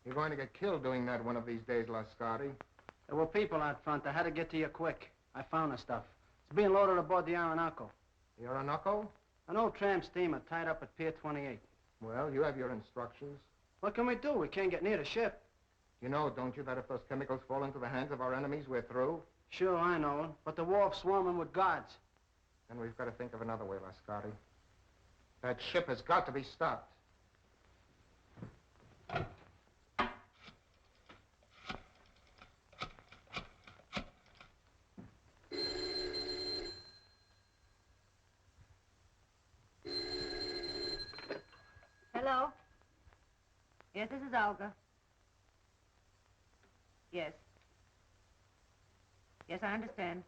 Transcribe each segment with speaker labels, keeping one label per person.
Speaker 1: You're going to get killed doing that one of these days, Lascari.
Speaker 2: There were people out front. I had to get to you quick. I found the stuff. It's being loaded aboard the Orinoco.
Speaker 1: The Orinoco?
Speaker 2: An old tramp steamer tied up at Pier 28.
Speaker 1: Well, you have your instructions.
Speaker 2: What can we do? We can't get near the ship.
Speaker 1: You know, don't you, that if those chemicals fall into the hands of our enemies, we're through?
Speaker 2: Sure, I know. But the wharf's swarming with guards.
Speaker 1: Then we've got to think of another way, Lascari. That ship has got to be stopped.
Speaker 3: Hello? Yes, this is Olga. Yes. Yes, I understand.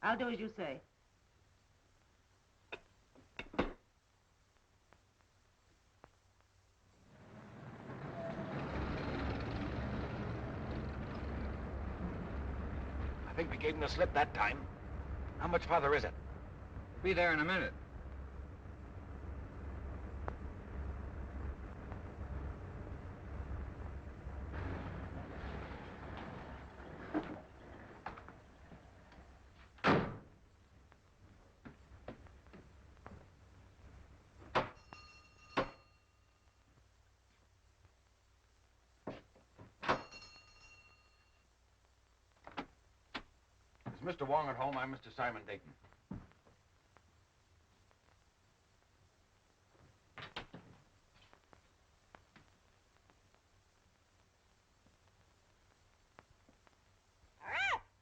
Speaker 3: I'll do as you say.
Speaker 4: I think we gave him the slip that time. How much farther is it?
Speaker 5: We'll be there in a minute.
Speaker 4: Is Mr. Wong at home? I'm Mr. Simon Dayton.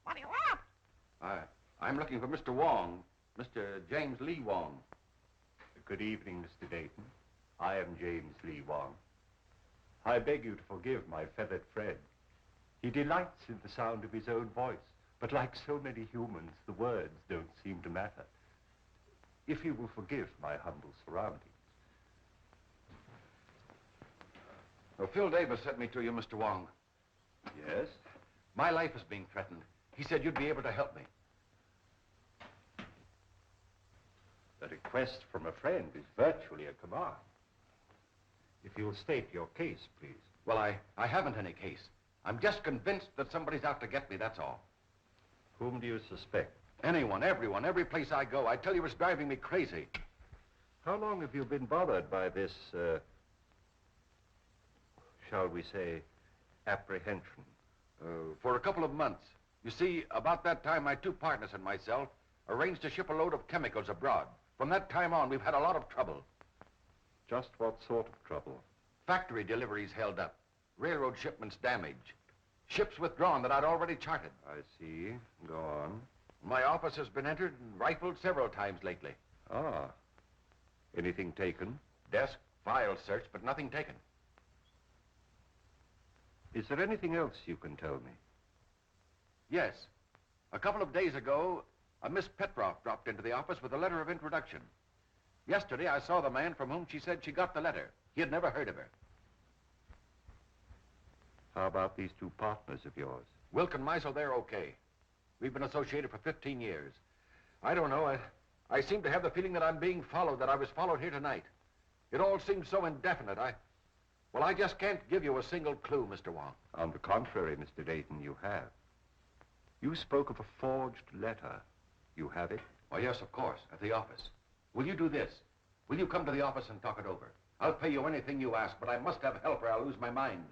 Speaker 6: What do you want?
Speaker 4: I'm looking for Mr. Wong, Mr. James Lee Wong.
Speaker 7: Good evening, Mr. Dayton. I am James Lee Wong. I beg you to forgive my feathered friend. He delights in the sound of his own voice, but like so many humans, the words don't seem to matter. If you will forgive my humble surroundings.
Speaker 4: Well, Phil Davis sent me to you, Mr. Wong.
Speaker 7: Yes?
Speaker 4: My life is being threatened. He said you'd be able to help me.
Speaker 7: The request from a friend is virtually a command. If you'll state your case, please.
Speaker 4: Well, I haven't any case. I'm just convinced that somebody's out to get me, that's all.
Speaker 7: Whom do you suspect?
Speaker 4: Anyone, everyone, every place I go. I tell you, it's driving me crazy.
Speaker 7: How long have you been bothered by this, shall we say, apprehension?
Speaker 4: For a couple of months. You see, about that time, my two partners and myself arranged to ship a load of chemicals abroad. From that time on, we've had a lot of trouble.
Speaker 7: Just what sort of trouble?
Speaker 4: Factory deliveries held up. Railroad shipments damaged. Ships withdrawn that I'd already charted.
Speaker 7: I see. Go on.
Speaker 4: My office has been entered and rifled several times lately.
Speaker 7: Ah. Anything taken?
Speaker 4: Desk, files searched, but nothing taken.
Speaker 7: Is there anything else you can tell me?
Speaker 4: Yes. A couple of days ago, a Miss Petroff dropped into the office with a letter of introduction. Yesterday, I saw the man from whom she said she got the letter. He had never heard of her.
Speaker 7: How about these two partners of yours?
Speaker 4: Wilk and Meisel, they're okay. We've been associated for 15 years. I don't know. I seem to have the feeling that I'm being followed, that I was followed here tonight. It all seems so indefinite. I just can't give you a single clue, Mr. Wong.
Speaker 7: On the contrary, Mr. Dayton, you have. You spoke of a forged letter. You have it?
Speaker 4: Oh, yes, of course, at the office. Will you do this? Will you come to the office and talk it over? I'll pay you anything you ask, but I must have help or I'll lose my mind.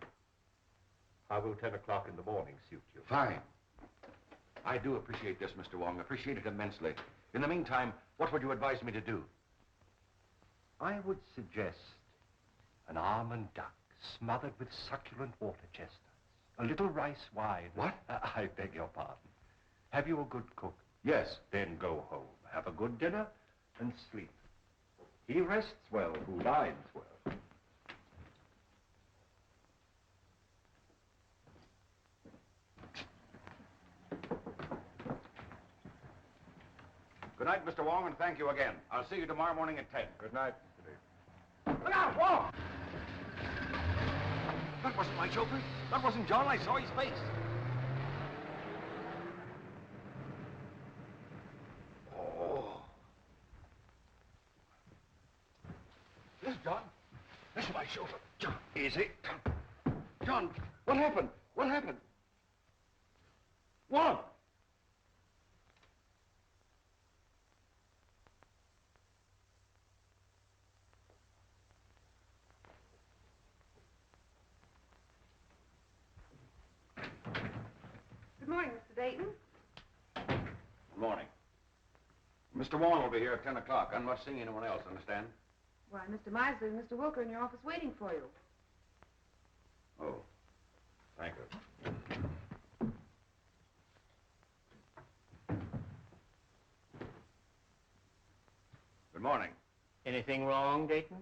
Speaker 7: How will 10 o'clock in the morning suit you?
Speaker 4: Fine. I do appreciate this, Mr. Wong. Appreciate it immensely. In the meantime, what would you advise me to do?
Speaker 7: I would suggest an almond duck smothered with succulent water chestnuts. A little rice wine.
Speaker 4: What?
Speaker 7: I beg your pardon. Have you a good cook?
Speaker 4: Yes.
Speaker 7: Then go home, have a good dinner, and sleep. He rests well who dines well.
Speaker 4: Good night, Mr. Wong, and thank you again. I'll see you tomorrow morning at 10.
Speaker 7: Good night, Mr. Dayton.
Speaker 4: Look out, Wong! That wasn't my chauffeur. That wasn't John. I saw his face. Oh. This is John. This is my chauffeur. John, easy. John, what happened? What happened? Wong!
Speaker 6: Good morning, Mr. Dayton.
Speaker 4: Good morning. Mr. Wong will be here at 10 o'clock. I'm not seeing anyone else, understand?
Speaker 6: Why, Mr. Misley and Mr. Wilker in your office waiting for you.
Speaker 4: Oh, thank you. Good morning.
Speaker 2: Anything wrong, Dayton?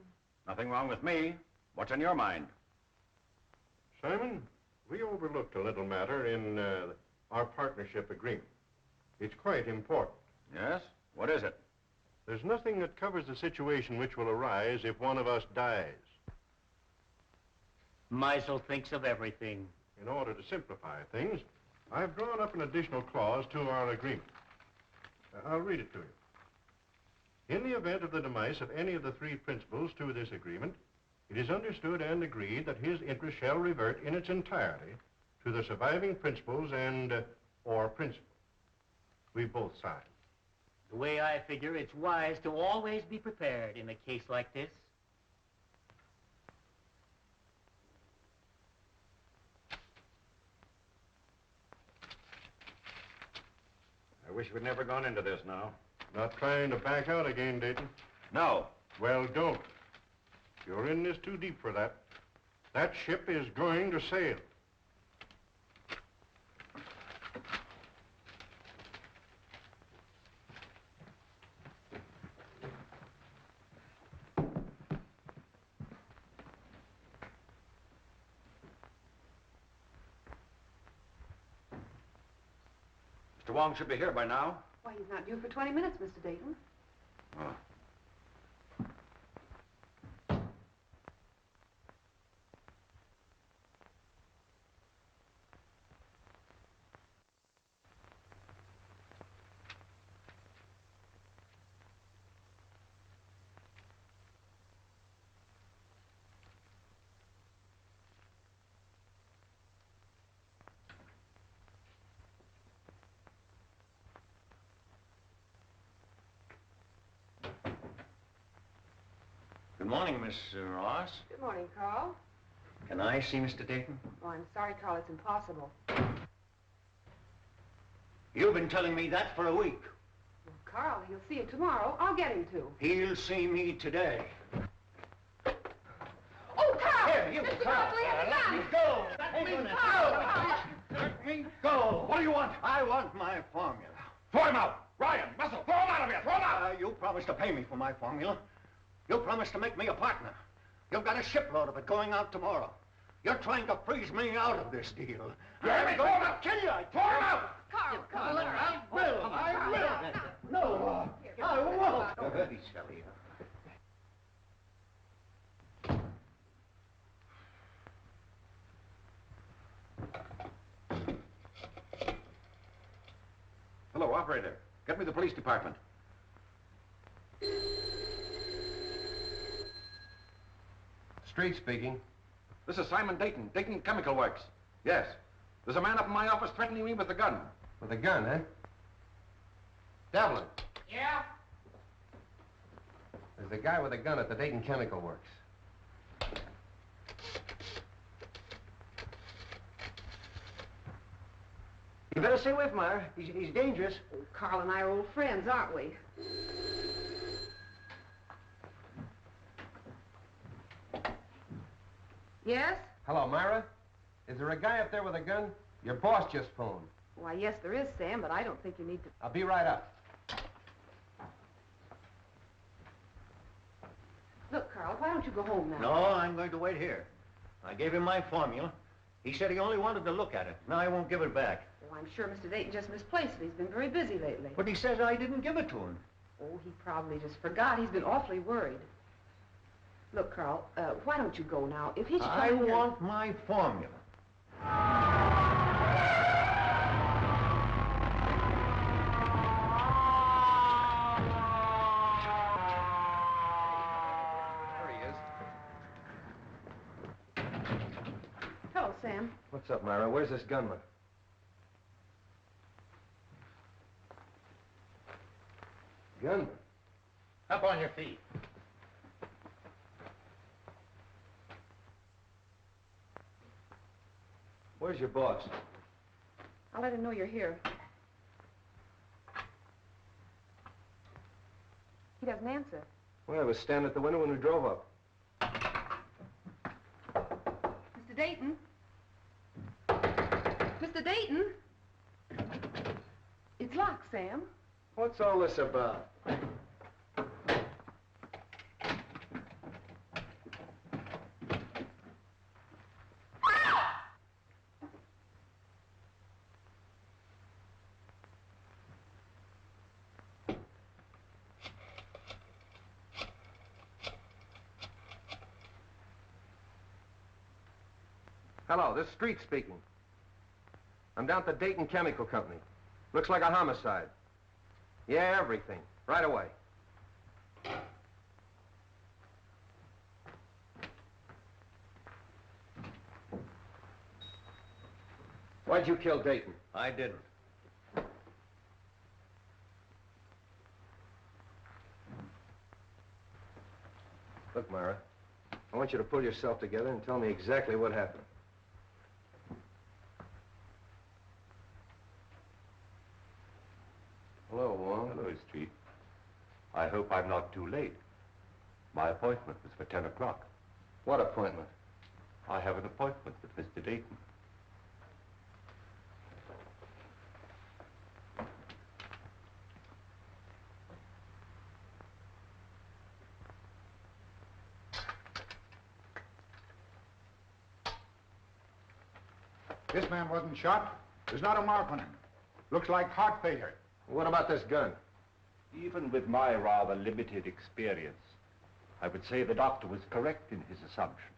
Speaker 4: Nothing wrong with me. What's on your mind?
Speaker 8: Simon, we overlooked a little matter in our partnership agreement. It's quite important.
Speaker 4: Yes? What is it?
Speaker 8: There's nothing that covers the situation which will arise if one of us dies.
Speaker 2: Meisel thinks of everything.
Speaker 8: In order to simplify things, I've drawn up an additional clause to our agreement. I'll read it to you. In the event of the demise of any of the three principals to this agreement, it is understood and agreed that his interest shall revert in its entirety to the surviving principals and or principal. We've both signed.
Speaker 2: The way I figure, it's wise to always be prepared in a case like this.
Speaker 4: I wish we'd never gone into this now.
Speaker 8: Not trying to back out again, Dayton.
Speaker 4: No.
Speaker 8: Well, don't. You're in this too deep for that. That ship is going to sail.
Speaker 4: Mr. Wong should be here by now.
Speaker 6: Why, he's not due for 20 minutes, Mr. Dayton.
Speaker 4: Oh.
Speaker 9: Good morning, Miss Ross.
Speaker 6: Good morning, Carl.
Speaker 9: Can I see Mr. Dayton?
Speaker 6: Oh, I'm sorry, Carl. It's impossible.
Speaker 9: You've been telling me that for a week.
Speaker 6: Well, Carl, he'll see you tomorrow. I'll get him to.
Speaker 9: He'll see me today.
Speaker 6: Oh, Carl!
Speaker 9: Here, you,
Speaker 6: Mr.
Speaker 9: Carl.
Speaker 6: Mosley has a
Speaker 9: Let
Speaker 6: gun!
Speaker 9: me go! Let me go! Let me go!
Speaker 4: What do you want?
Speaker 9: I want my formula.
Speaker 4: Throw him out! Ryan, Muscle, throw him out of here! Throw him out!
Speaker 9: You promised to pay me for my formula. You promised to make me a partner. You've got a shipload of it going out tomorrow. You're trying to freeze me out of this deal. I'm going to kill you! Throw him out!
Speaker 6: Carl,
Speaker 9: Come on, I will! No, I won't! Very silly.
Speaker 4: Hello, operator. Get me the police department.
Speaker 1: Street speaking.
Speaker 4: This is Simon Dayton, Dayton Chemical Works. Yes. There's a man up in my office threatening me with a gun.
Speaker 1: With a gun, eh? Devlin.
Speaker 3: Yeah?
Speaker 1: There's a guy with a gun at the Dayton Chemical Works.
Speaker 2: You better stay away from her. He's dangerous.
Speaker 6: Oh, Carl and I are old friends, aren't we? Yes?
Speaker 1: Hello, Myra. Is there a guy up there with a gun? Your boss just phoned.
Speaker 6: Why, yes, there is, Sam, but I don't think you need to...
Speaker 1: I'll be right up.
Speaker 6: Look, Carl, why don't you go home now?
Speaker 9: No, I'm going to wait here. I gave him my formula. He said he only wanted to look at it. Now I won't give it back.
Speaker 6: Oh, I'm sure Mr. Dayton just misplaced it. He's been very busy lately.
Speaker 9: But he says I didn't give it to him.
Speaker 6: Oh, he probably just forgot. He's been awfully worried. Look, Carl, why don't you go now? If he should
Speaker 9: I
Speaker 6: come in here-
Speaker 9: want my formula.
Speaker 4: There he is.
Speaker 1: What's up, Myra? Where's this gunman? Gunman?
Speaker 9: Up on your feet.
Speaker 1: Where's your boss?
Speaker 6: I'll let him know you're here. He doesn't answer.
Speaker 1: Well, I was standing at the window when we drove up.
Speaker 6: Mr. Dayton? Mr. Dayton? It's locked, Sam.
Speaker 1: What's all this about? Hello, this is Street speaking. I'm down at the Dayton Chemical Company. Looks like a homicide. Yeah, everything. Right away. Why'd you kill Dayton?
Speaker 9: I didn't.
Speaker 1: Look, Myra, I want you to pull yourself together and tell me exactly what happened. Hello, Wong.
Speaker 7: Hello, Street. I hope I'm not too late. My appointment was for 10 o'clock.
Speaker 1: What appointment?
Speaker 7: I have an appointment with Mr. Dayton.
Speaker 9: This man wasn't shot. There's not a mark on him. Looks like heart failure.
Speaker 1: What about this gun?
Speaker 7: Even with my rather limited experience, I would say the doctor was correct in his assumption.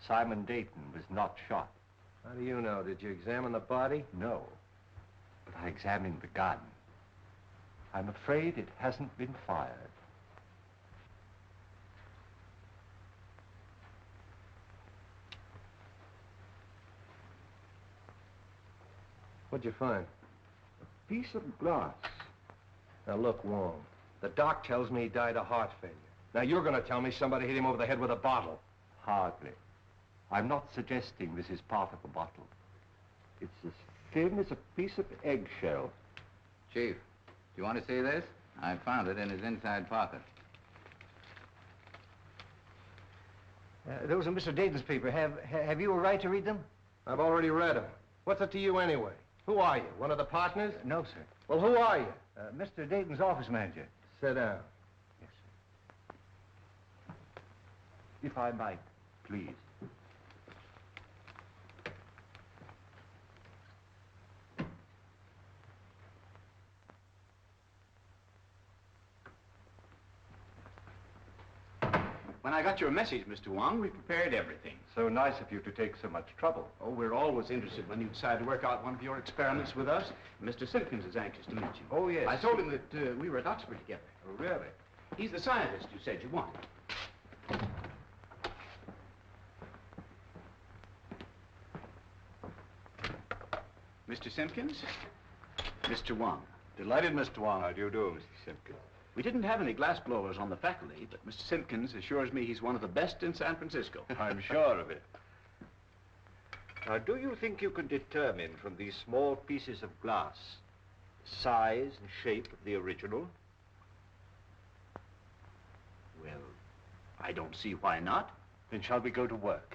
Speaker 7: Simon Dayton was not shot.
Speaker 1: How do you know? Did you examine the body?
Speaker 7: No, but I examined the gun. I'm afraid it hasn't been fired.
Speaker 1: What'd you find?
Speaker 7: A piece of glass.
Speaker 1: Now, look, Wong, the doc tells me he died of heart failure. Now, you're going to tell me somebody hit him over the head with a bottle.
Speaker 7: Hardly. I'm not suggesting this is part of a bottle. It's as thin as a piece of eggshell.
Speaker 5: Chief, do you want to see this? I found it in his inside pocket.
Speaker 2: Those are Mr. Dayton's papers. Have you a right to read them?
Speaker 1: I've already read them. What's it to you anyway? Who are you? One of the partners?
Speaker 2: No, sir.
Speaker 1: Well, who are you?
Speaker 2: Mr. Dayton's office manager.
Speaker 1: Sit down.
Speaker 2: Yes, sir.
Speaker 7: If I might, please.
Speaker 10: When I got your message, Mr. Wong, we prepared everything.
Speaker 7: So nice of you to take so much trouble.
Speaker 10: Oh, we're always interested when you decide to work out one of your experiments with us. Mr. Simpkins is anxious to meet you.
Speaker 7: Oh, yes.
Speaker 10: I told him that we were at Oxford together.
Speaker 7: Oh, really?
Speaker 10: He's the scientist you said you wanted. Mr. Simpkins, Mr. Wong.
Speaker 7: Delighted, Mr. Wong. How do you do, Mr. Simpkins?
Speaker 10: We didn't have any glass blowers on the faculty, but Mr. Simpkins assures me he's one of the best in San Francisco.
Speaker 7: I'm sure of it. Now, do you think you can determine from these small pieces of glass size and shape of the original?
Speaker 10: Well, I don't see why not.
Speaker 7: Then shall we go to work?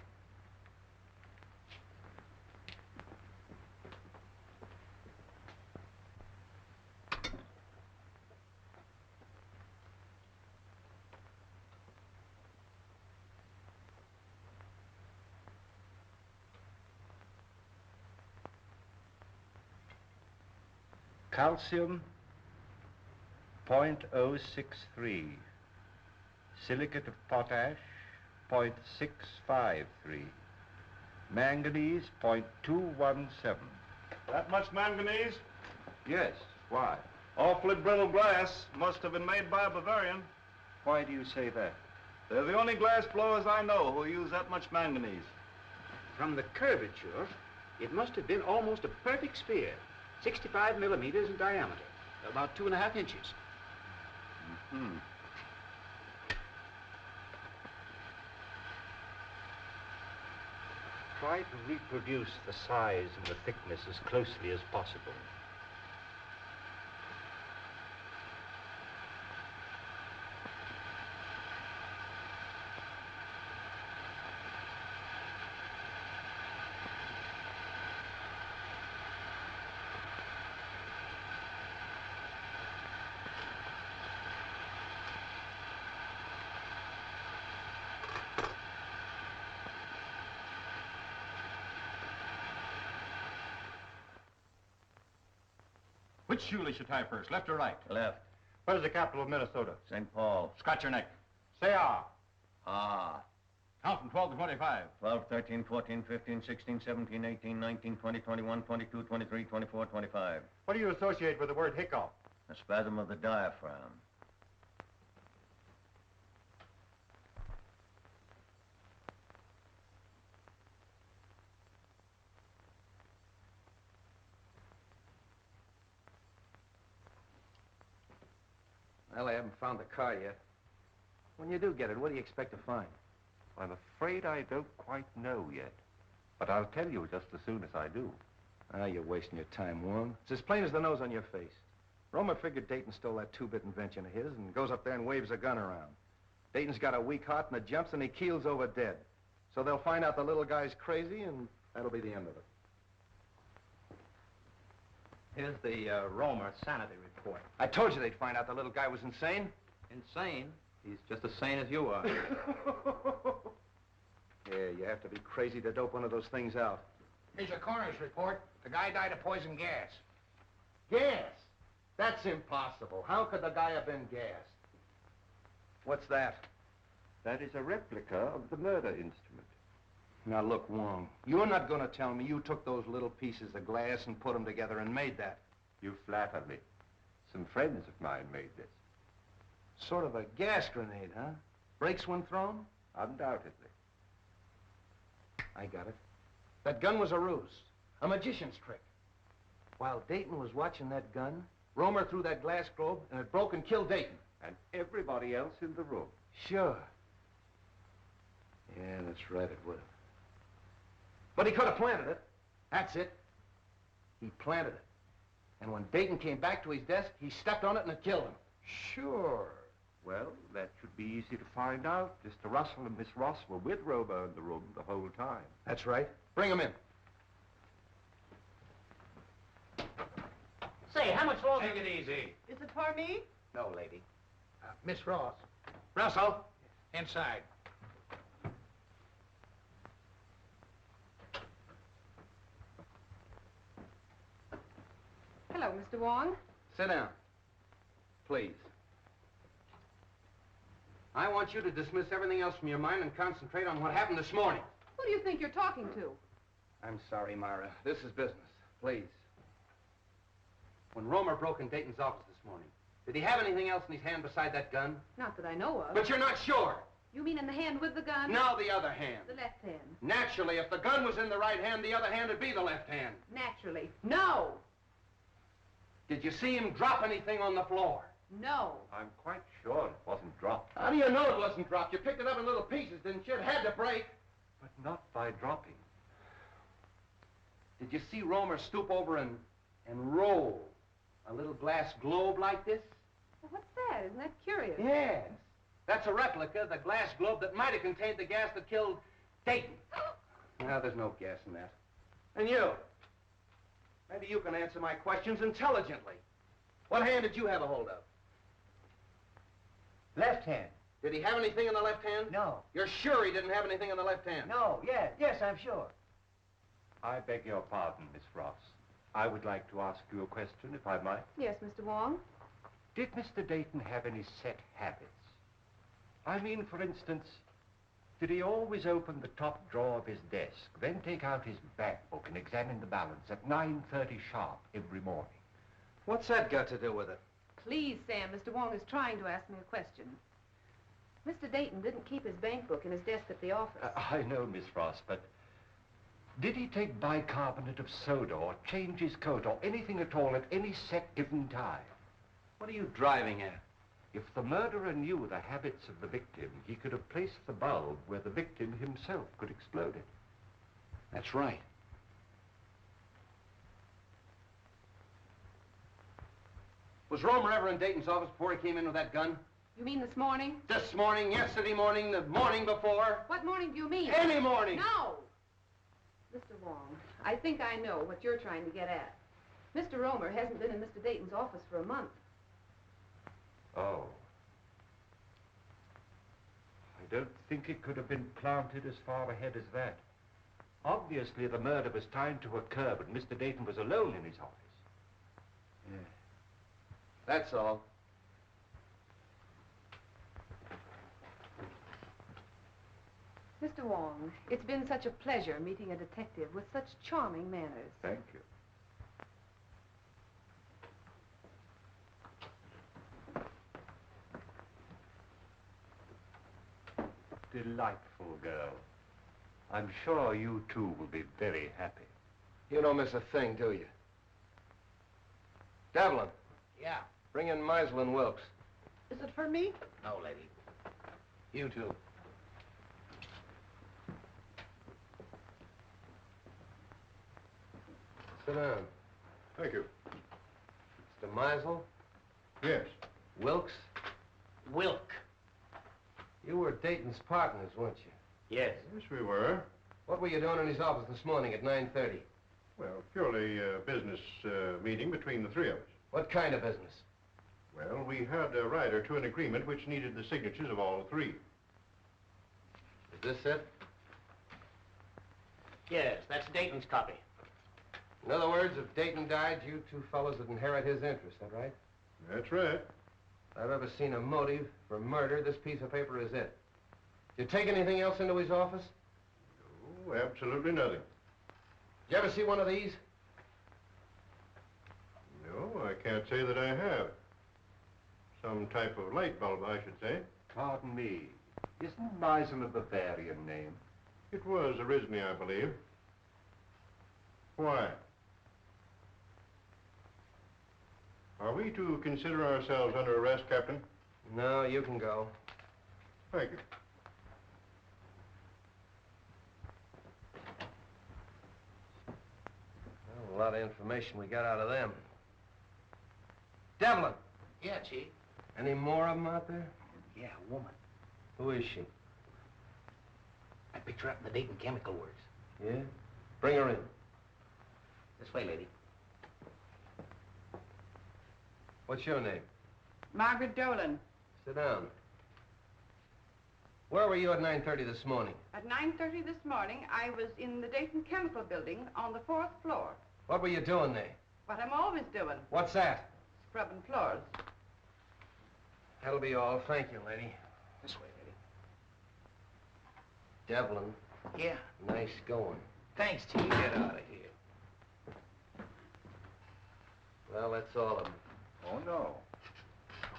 Speaker 7: Calcium, 0.063. Silicate of potash, 0.653. Manganese, 0.217.
Speaker 8: That much manganese?
Speaker 7: Yes, why?
Speaker 8: Awfully brittle glass. Must have been made by a Bavarian.
Speaker 7: Why do you say that?
Speaker 8: They're the only glass blowers I know who use that much manganese.
Speaker 10: From the curvature, It must have been almost a perfect spear, 65 millimeters in diameter, about 2.5 inches.
Speaker 7: Mm-hmm. Try to reproduce the size and the thickness as closely as possible.
Speaker 11: Which shoelace you should tie first, left or right?
Speaker 1: Left.
Speaker 8: Where's the capital of Minnesota?
Speaker 1: St. Paul.
Speaker 11: Scratch your neck.
Speaker 8: Say ah.
Speaker 1: Ah.
Speaker 11: Count from 12 to 25.
Speaker 1: 12, 13, 14, 15, 16, 17, 18, 19, 20, 21, 22, 23, 24, 25.
Speaker 8: What do you associate with the word hiccough?
Speaker 1: A spasm of the diaphragm. Well, I haven't found the car yet. When you do get it, what do you expect to find?
Speaker 7: I'm afraid I don't quite know yet. But I'll tell you just as soon as I do.
Speaker 1: Ah, you're wasting your time, Wong. It's as plain as the nose on your face. Roma figured Dayton stole that two-bit invention of his and goes up there and waves a gun around. Dayton's got a weak heart and it jumps and he keels over dead. So they'll find out the little guy's crazy and that'll be the end of it.
Speaker 2: Here's the Roma sanity report.
Speaker 1: I told you they'd find out the little guy was insane.
Speaker 2: Insane? He's just as sane as you are.
Speaker 1: Yeah, you have to be crazy to dope one of those things out.
Speaker 9: Here's your coroner's report. The guy died of poison gas.
Speaker 1: Gas? That's impossible. How could the guy have been gassed? What's that?
Speaker 7: That is a replica of the murder instrument.
Speaker 1: Now, look, Wong, you're not going to tell me you took those little pieces of glass and put them together and made that.
Speaker 7: You flatter me. Some friends of mine made this.
Speaker 1: Sort of a gas grenade, huh? Breaks when thrown?
Speaker 7: Undoubtedly.
Speaker 1: I got it. That gun was a ruse, a magician's trick. While Dayton was watching that gun, Romer threw that glass globe and it broke and killed Dayton.
Speaker 7: And everybody else in the room.
Speaker 1: Sure. Yeah, that's right, it would have. But he could have planted it. That's it. He planted it. And when Dayton came back to his desk, he stepped on it and it killed him.
Speaker 7: Sure. Well, that should be easy to find out. Mr. Russell and Miss Ross were with Romer in the room the whole time.
Speaker 1: That's right. Bring him in.
Speaker 9: Say, how much longer?
Speaker 11: Take it easy.
Speaker 3: Is it for me?
Speaker 9: No, lady. Miss Ross.
Speaker 1: Russell.
Speaker 9: Inside.
Speaker 6: Hello, Mr. Wong.
Speaker 1: Sit down. Please. I want you to dismiss everything else from your mind and concentrate on what happened this morning.
Speaker 6: Who do you think you're talking to?
Speaker 1: I'm sorry, Myra. This is business. Please. When Romer broke in Dayton's office this morning, did he have anything else in his hand beside that gun?
Speaker 6: Not that I know of.
Speaker 1: But you're not sure.
Speaker 6: You mean in the hand with the gun?
Speaker 1: Now the other hand.
Speaker 6: The left hand.
Speaker 1: Naturally, if the gun was in the right hand, the other hand would be the left hand.
Speaker 6: Naturally. No!
Speaker 1: Did you see him drop anything on the floor?
Speaker 6: No.
Speaker 7: I'm quite sure it wasn't dropped.
Speaker 1: How do you know it wasn't dropped? You picked it up in little pieces, didn't you? It had to break.
Speaker 7: But not by dropping.
Speaker 1: Did you see Romer stoop over and roll a little glass globe like this?
Speaker 6: Well, what's that? Isn't that curious?
Speaker 1: Yes. That's a replica, the glass globe that might have contained the gas that killed Dayton. Now, there's no gas in that. And you? Maybe you can answer my questions intelligently. What hand did you have a hold of?
Speaker 9: Left hand.
Speaker 1: Did he have anything in the left hand?
Speaker 9: No.
Speaker 1: You're sure he didn't have anything in the left hand?
Speaker 9: No, yes, I'm sure.
Speaker 7: I beg your pardon, Miss Ross. I would like to ask you a question, if I might.
Speaker 6: Yes, Mr. Wong.
Speaker 7: Did Mr. Dayton have any set habits? I mean, for instance, did he always open the top drawer of his desk, then take out his bank book and examine the balance at 9:30 sharp every morning?
Speaker 1: What's that got to do with it?
Speaker 6: Please, Sam, Mr. Wong is trying to ask me a question. Mr. Dayton didn't keep his bank book in his desk at the office.
Speaker 7: I know, Miss Ross, but
Speaker 4: Did he take bicarbonate of soda or change his coat or anything at all at any set given time?
Speaker 2: What are you driving at?
Speaker 4: If the murderer knew the habits of the victim, he could have placed the bulb where the victim himself could explode it.
Speaker 2: That's right.
Speaker 12: Was Romer ever in Dayton's office before he came in with that gun?
Speaker 6: You mean this morning?
Speaker 12: This morning, yesterday morning, the morning before?
Speaker 6: What morning do you mean?
Speaker 12: Any morning!
Speaker 6: No! Mr. Wong, I think I know what you're trying to get at. Mr. Romer hasn't been in Mr. Dayton's office for a month.
Speaker 4: Oh. I don't think it could have been planted as far ahead as that. Obviously, the murder was timed to occur, but Mr. Dayton was alone in his office.
Speaker 12: Yeah. That's all.
Speaker 6: Mr. Wong, it's been such a pleasure meeting a detective with such charming manners.
Speaker 4: Thank you. Delightful girl. I'm sure you two will be very happy.
Speaker 12: You don't miss a thing, do you? Devlin,
Speaker 2: Yeah.
Speaker 12: bring in Meisel and Wilkes.
Speaker 2: Is it for me? No, lady. You too.
Speaker 12: Sit down.
Speaker 8: Thank you.
Speaker 12: Mr. Meisel,
Speaker 8: Yes.
Speaker 12: Wilkes,
Speaker 2: Wilk.
Speaker 12: you were Dayton's partners, weren't you?
Speaker 2: Yes.
Speaker 8: Yes, we were.
Speaker 12: What were you doing in his office this morning at 9:30?
Speaker 8: Well, purely a business meeting between the three of us.
Speaker 12: What kind of business?
Speaker 8: Well, we had a rider to an agreement which needed the signatures of all three.
Speaker 12: Is this it?
Speaker 2: Yes, that's Dayton's copy.
Speaker 12: In other words, if Dayton died, you two fellows would inherit his interest, that right?
Speaker 8: That's right.
Speaker 12: If I've ever seen a motive for murder, this piece of paper is it. Did you take anything else into his office?
Speaker 8: Oh, absolutely nothing.
Speaker 12: Did you ever see one of these?
Speaker 8: No, I can't say that I have. Some type of light bulb, I should say.
Speaker 4: Pardon me. Isn't Meisel a Bavarian name?
Speaker 8: It was originally, I believe. Why? Are we to consider ourselves under arrest, Captain?
Speaker 12: No, you can go.
Speaker 8: Thank you.
Speaker 12: Well, a lot of information we got out of them. Devlin,
Speaker 2: Yeah, Chief.
Speaker 12: any more of them out there?
Speaker 2: Yeah, a woman.
Speaker 12: Who is she?
Speaker 2: I picked her up in the Dayton Chemical Works.
Speaker 12: Yeah? Bring her in.
Speaker 2: This way, lady.
Speaker 12: What's your name?
Speaker 13: Margaret Dolan.
Speaker 12: Sit down. Where were you at 9:30 this morning?
Speaker 13: At 9:30 this morning, I was in the Dayton Chemical Building on the 4th floor.
Speaker 12: What were you doing there?
Speaker 13: What I'm always doing,
Speaker 12: What's that?
Speaker 13: scrubbing floors.
Speaker 12: That'll be all. Thank you, lady.
Speaker 2: This way, lady.
Speaker 12: Devlin,
Speaker 2: Yeah.
Speaker 12: nice going.
Speaker 2: Thanks, Chief. Get out of here.
Speaker 12: Well, that's all of them.
Speaker 4: Oh, no.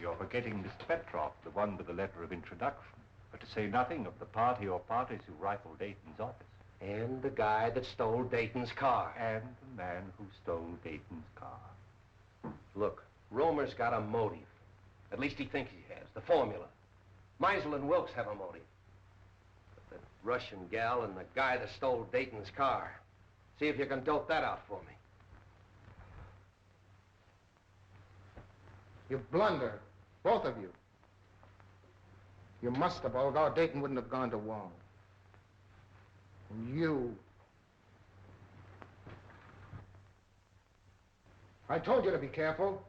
Speaker 4: You're forgetting Mr. Petroff, the one with the letter of introduction. But to say nothing of the party or parties who rifled Dayton's office.
Speaker 12: And the guy that stole Dayton's car.
Speaker 4: And the man who stole Dayton's car.
Speaker 12: Look, Romer's got a motive. At least he thinks he has. The formula. Meisel and Wilkes have a motive. But the Russian gal and the guy that stole Dayton's car. See if you can dope that out for me.
Speaker 14: You blunder, both of you. You must have, although Dayton wouldn't have gone to Wong. And you... I told you to be careful.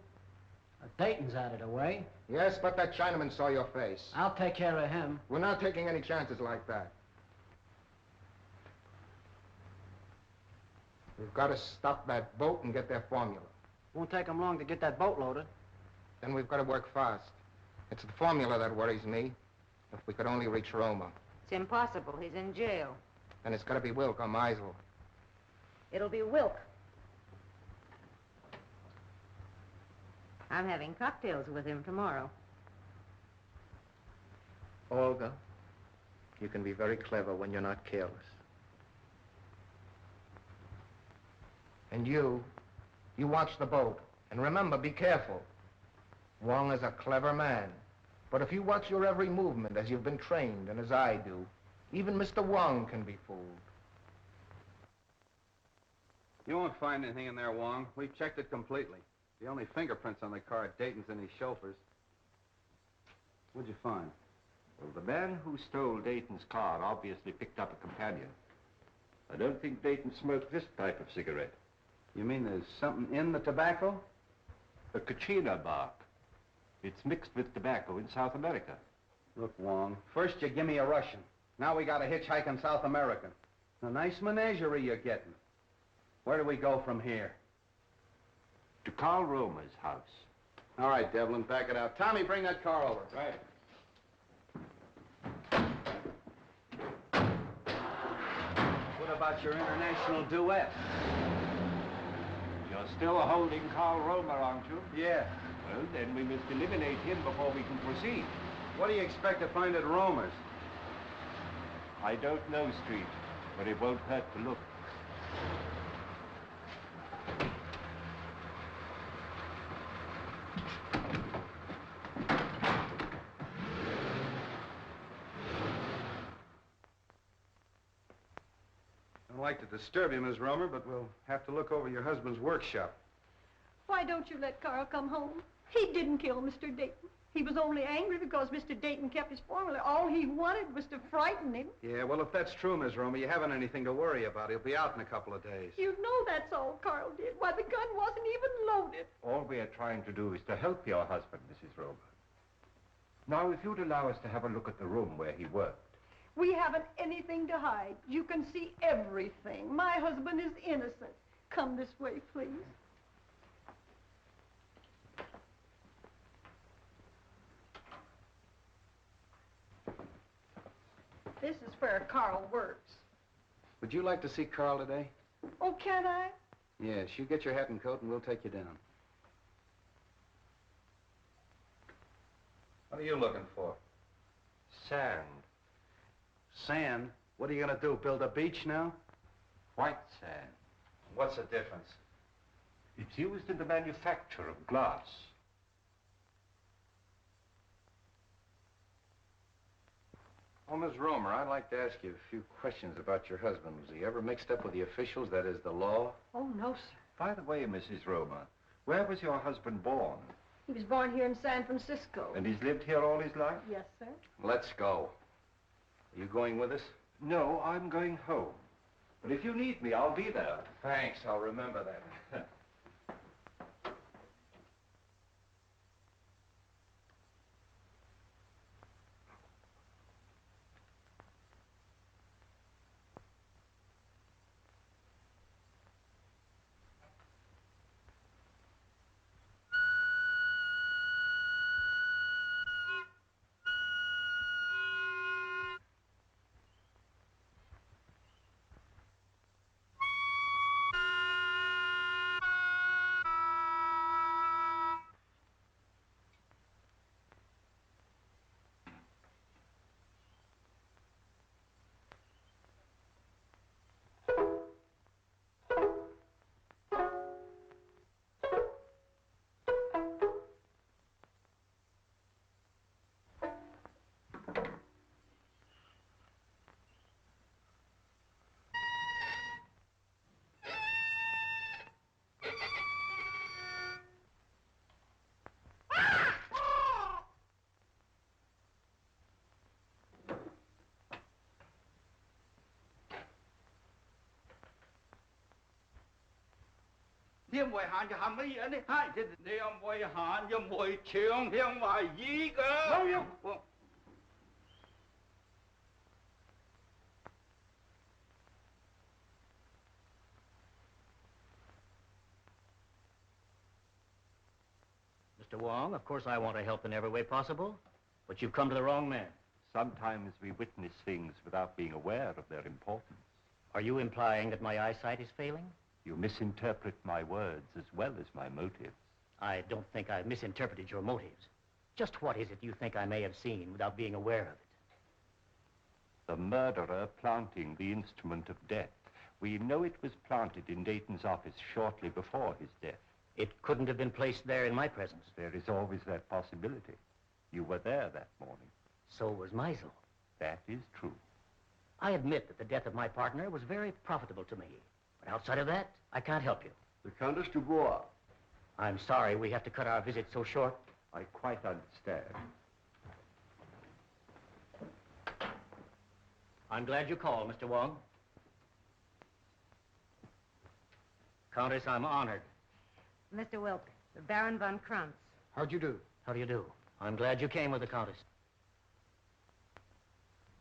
Speaker 2: Dayton's out of the way.
Speaker 14: Yes, but that Chinaman saw your face.
Speaker 2: I'll take care of him.
Speaker 14: We're not taking any chances like that. We've got to stop that boat and get their formula.
Speaker 2: Won't take him long to get that boat loaded.
Speaker 14: Then we've got to work fast. It's the formula that worries me. If we could only reach Roma.
Speaker 3: It's impossible. He's in jail.
Speaker 14: Then it's got to be Wilk or Meisel.
Speaker 3: It'll be Wilk. I'm having cocktails with him tomorrow.
Speaker 14: Olga, you can be very clever when you're not careless. And you watch the boat. And remember, be careful. Wong is a clever man. But if you watch your every movement as you've been trained and as I do, even Mr. Wong can be fooled.
Speaker 2: You won't find anything in there, Wong. We've checked it completely. The only fingerprints on the car are Dayton's and his chauffeur's. What'd you find?
Speaker 7: Well, the man who stole Dayton's car obviously picked up a companion. I don't think Dayton smoked this type of cigarette.
Speaker 2: You mean there's something in the tobacco?
Speaker 7: A Kachina bark. It's mixed with tobacco in South America.
Speaker 2: Look, Wong, first you give me a Russian. Now we got a hitchhike in South America. A nice menagerie you're getting. Where do we go from here?
Speaker 7: To Karl Romer's house.
Speaker 2: All right, Devlin, back it out. Tommy, bring that car over.
Speaker 7: Right.
Speaker 2: What about your international duet?
Speaker 7: You're still holding Karl Romer, aren't you?
Speaker 2: Yeah.
Speaker 7: Well, then we must eliminate him before we can proceed.
Speaker 2: What do you expect to find at Romer's?
Speaker 7: I don't know, Street, but it won't hurt to look.
Speaker 2: I don't like to disturb you, Miss Romer, but we'll have to look over your husband's workshop.
Speaker 15: Why don't you let Carl come home? He didn't kill Mr. Dayton. He was only angry because Mr. Dayton kept his formula. All he wanted was to frighten him.
Speaker 2: Yeah, well, if that's true, Miss Romer, you haven't anything to worry about. He'll be out in a couple of days.
Speaker 15: You know that's all Carl did. Why, the gun wasn't even loaded.
Speaker 7: All we are trying to do is to help your husband, Mrs. Romer. Now, if you'd allow us to have a look at the room where he worked.
Speaker 15: We haven't anything to hide. You can see everything. My husband is innocent. Come this way, please. This is where Carl works.
Speaker 2: Would you like to see Carl today?
Speaker 15: Oh, can I?
Speaker 2: Yes, you get your hat and coat and we'll take you down. What are you looking for?
Speaker 7: Sand.
Speaker 2: Sand? What are you going to do, build a beach now?
Speaker 7: White sand.
Speaker 2: What's the difference?
Speaker 7: It's used in the manufacture of glass.
Speaker 1: Oh, Miss Romer, I'd like to ask you a few questions about your husband. Was he ever mixed up with the officials, that is, the law?
Speaker 15: Oh, no, sir.
Speaker 7: By the way, Mrs. Romer, where was your husband born?
Speaker 15: He was born here in San Francisco.
Speaker 7: And he's lived here all his life?
Speaker 15: Yes, sir.
Speaker 1: Let's go. Are you going with us?
Speaker 7: No, I'm going home. But if you need me, I'll be there.
Speaker 1: Thanks, I'll remember that.
Speaker 16: Thiên ngoại hạn cho hàm ý đấy. Hai thì thiên ngoại hạn cho mùi trường thiên ngoại gì cơ. Bao nhiêu?
Speaker 17: Mr. Wong, of course I want to help in every way possible, but you've come to the wrong man.
Speaker 7: Sometimes we witness things without being aware of their importance.
Speaker 17: Are you implying that my eyesight is failing?
Speaker 7: You misinterpret my words as well as my motives.
Speaker 17: I don't think I've misinterpreted your motives. Just what is it you think I may have seen without being aware of it?
Speaker 7: The murderer planting the instrument of death. We know it was planted in Dayton's office shortly before his death.
Speaker 17: It couldn't have been placed there in my presence.
Speaker 7: There is always that possibility. You were there that morning.
Speaker 17: So was Meisel.
Speaker 7: That is true.
Speaker 17: I admit that the death of my partner was very profitable to me. But outside of that, I can't help you.
Speaker 7: The Countess Dubois.
Speaker 17: I'm sorry we have to cut our visit so short.
Speaker 7: I quite understand.
Speaker 17: I'm glad you called, Mr. Wong. Countess, I'm honored.
Speaker 3: Mr. Wilk, the Baron von Krantz.
Speaker 14: How'd you do?
Speaker 17: How do you do? I'm glad you came with the Countess.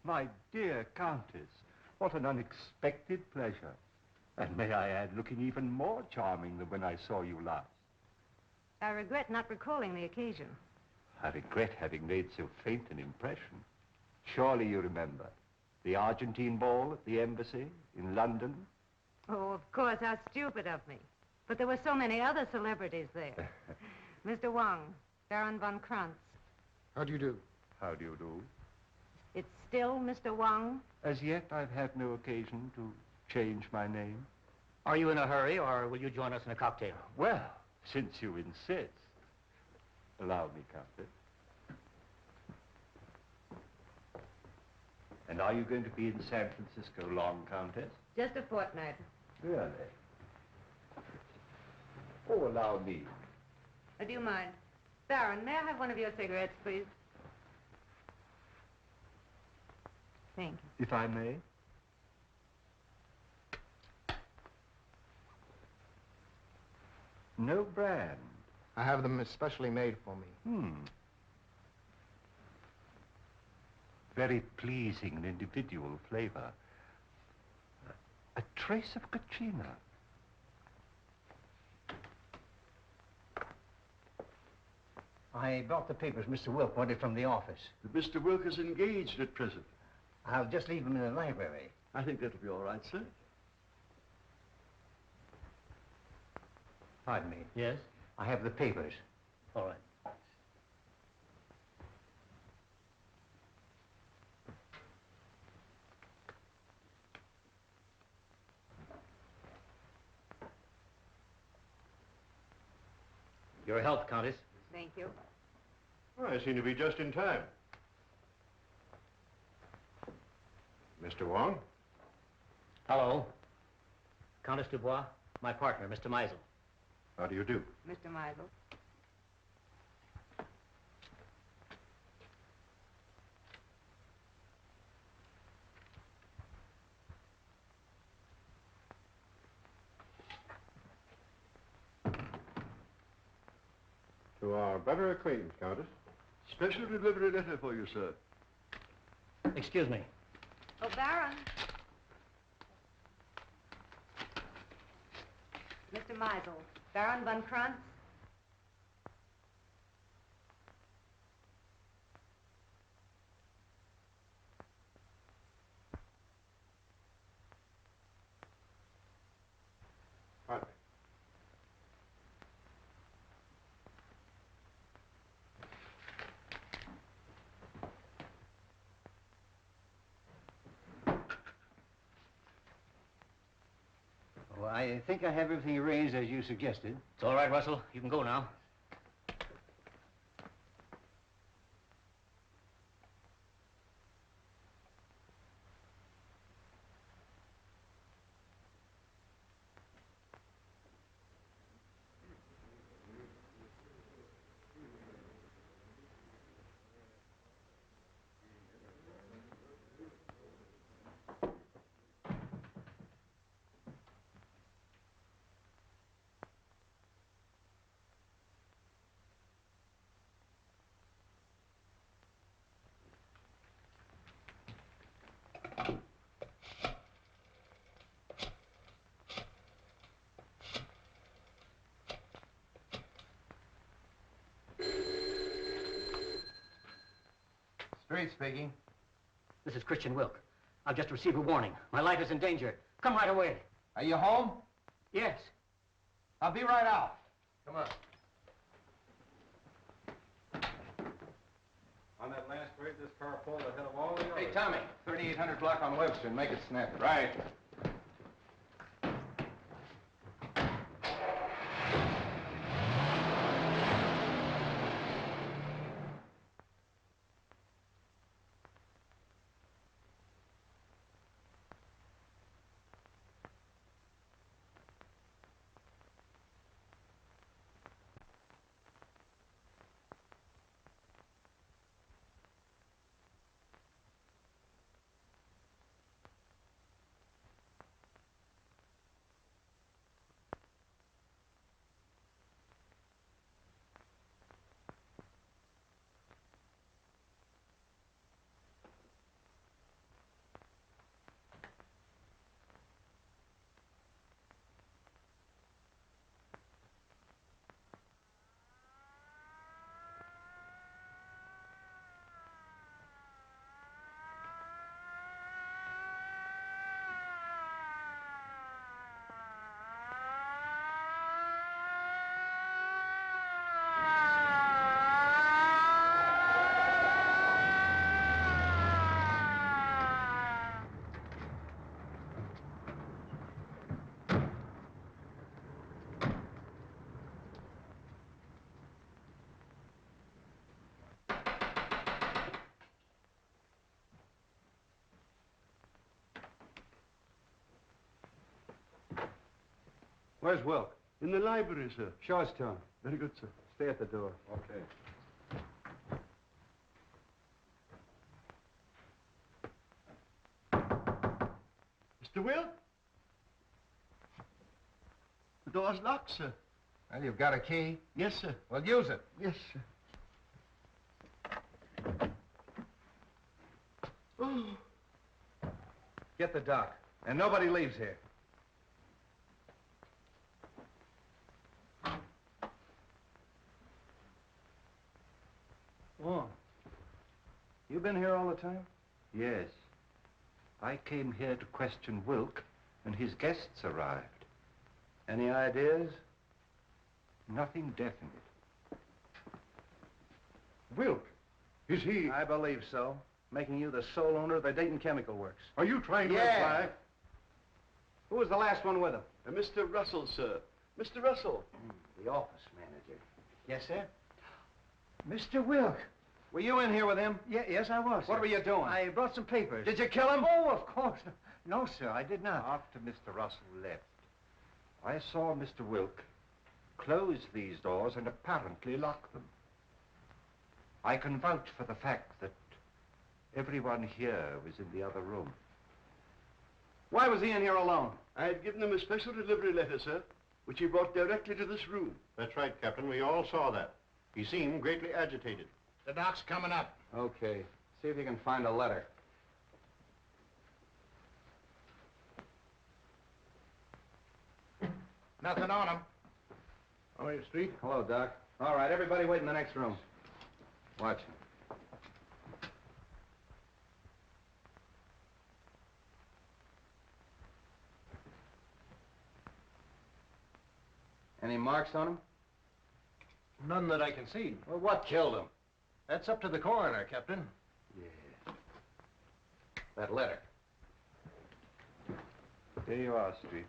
Speaker 7: My dear Countess, what an unexpected pleasure. And may I add, looking even more charming than when I saw you last.
Speaker 3: I regret not recalling the occasion.
Speaker 7: I regret having made so faint an impression. Surely you remember the Argentine ball at the embassy in London?
Speaker 3: Oh, of course, how stupid of me. But there were so many other celebrities there. Mr. Wong, Baron von Krantz.
Speaker 14: How do you do?
Speaker 7: How do you do?
Speaker 3: It's still Mr. Wong?
Speaker 7: As yet, I've had no occasion to change my name.
Speaker 17: Are you in a hurry, or will you join us in a cocktail?
Speaker 7: Well, since you insist. Allow me, Countess. And are you going to be in San Francisco long, Countess?
Speaker 3: Just a fortnight.
Speaker 7: Really? Oh, allow me.
Speaker 3: Do you mind? Baron, may I have one of your cigarettes, please? Thank you.
Speaker 7: If I may. No brand.
Speaker 14: I have them especially made for me.
Speaker 7: Very pleasing and individual flavor. A trace of Katrina.
Speaker 9: I brought the papers Mr. Wilk wanted from the office.
Speaker 18: Mr. Wilk is engaged at present.
Speaker 9: I'll just leave him in the library.
Speaker 18: I think that'll be all right, sir.
Speaker 9: Pardon me.
Speaker 17: Yes?
Speaker 9: I have the papers.
Speaker 17: All right. Your health, Countess.
Speaker 3: Thank you.
Speaker 8: Well, I seem to be just in time. Mr. Wong?
Speaker 17: Hello. Countess Dubois, my partner, Mr. Meisel.
Speaker 8: How do you do?
Speaker 3: Mr. Meisel.
Speaker 8: To our better acquaintance, Countess.
Speaker 18: Special delivery letter for you, sir.
Speaker 17: Excuse me.
Speaker 3: Oh, Baron. Mr. Meisel, Baron von Krantz.
Speaker 8: Pardon me.
Speaker 9: Well, I think I have everything arranged as you suggested.
Speaker 17: It's all right, Russell. You can go now.
Speaker 14: Street speaking.
Speaker 17: This is Christian Wilk. I've just received a warning. My life is in danger. Come right away.
Speaker 14: Are you home?
Speaker 17: Yes.
Speaker 14: I'll be right out. Come on.
Speaker 1: On that last grade, this car pulled ahead of all the others.
Speaker 14: Hey, Tommy, 3800 block on Webster. Make it snappy.
Speaker 1: Right.
Speaker 2: Where's Wilk?
Speaker 18: In the library, sir.
Speaker 2: Show us to him.
Speaker 18: Very good, sir.
Speaker 2: Stay at the door.
Speaker 4: Okay.
Speaker 18: Mr. Wilk? The door's locked, sir.
Speaker 14: Well, you've got a key?
Speaker 18: Yes, sir.
Speaker 14: Well, use it.
Speaker 18: Yes, sir. Oh.
Speaker 2: Get the doc. And nobody leaves here. Wong, you been here all the time?
Speaker 7: Yes. I came here to question Wilk, and his guests arrived.
Speaker 2: Any ideas?
Speaker 7: Nothing definite.
Speaker 8: Wilk, is he...
Speaker 2: I believe so. Making you the sole owner of the Dayton Chemical Works.
Speaker 8: Are you trying to
Speaker 2: Yeah.
Speaker 8: imply...
Speaker 2: Who was the last one with him?
Speaker 18: Mr. Russell, sir. Mr. Russell.
Speaker 2: The office manager. Yes, sir? Mr. Wilk. Were you in here with him?
Speaker 17: Yes, I was.
Speaker 2: What
Speaker 17: sir.
Speaker 2: were you doing?
Speaker 17: I brought some papers.
Speaker 2: Did you kill him?
Speaker 17: Oh, of course. No, sir, I did not.
Speaker 7: After Mr. Russell left, I saw Mr. Wilk close these doors and apparently lock them. I can vouch for the fact that everyone here was in the other room.
Speaker 2: Why was he in here alone?
Speaker 18: I had given him a special delivery letter, sir, which he brought directly to this room.
Speaker 8: That's right, Captain. We all saw that. He seemed greatly agitated.
Speaker 14: The doc's coming up.
Speaker 2: Okay. See if you can find a letter.
Speaker 14: Nothing on him.
Speaker 8: Oh, your street?
Speaker 2: Hello, Doc. All right, everybody wait in the next room. Watch him. Any marks on him?
Speaker 1: None that I can see.
Speaker 2: Well, what killed him?
Speaker 1: That's up to the coroner, Captain.
Speaker 2: Yeah. That letter.
Speaker 7: There you are, Street.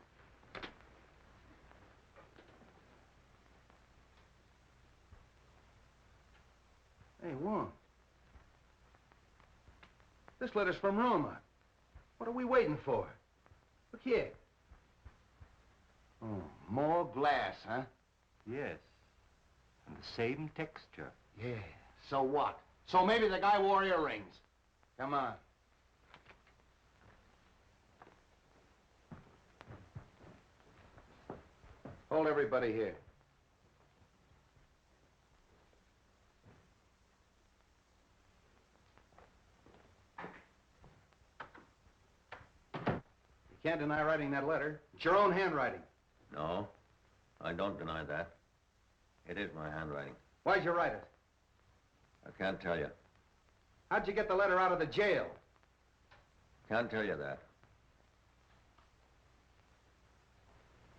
Speaker 2: Hey, Wong. This letter's from Roma. What are we waiting for? Look here. Oh, more glass, huh?
Speaker 7: Yes. And the same texture.
Speaker 2: Yeah. So what? So maybe the guy wore earrings. Come on. Hold everybody here. You can't deny writing that letter. It's your own handwriting.
Speaker 4: No, I don't deny that. It is my handwriting.
Speaker 2: Why'd you write it?
Speaker 4: I can't tell you.
Speaker 2: How'd you get the letter out of the jail?
Speaker 4: Can't tell you that.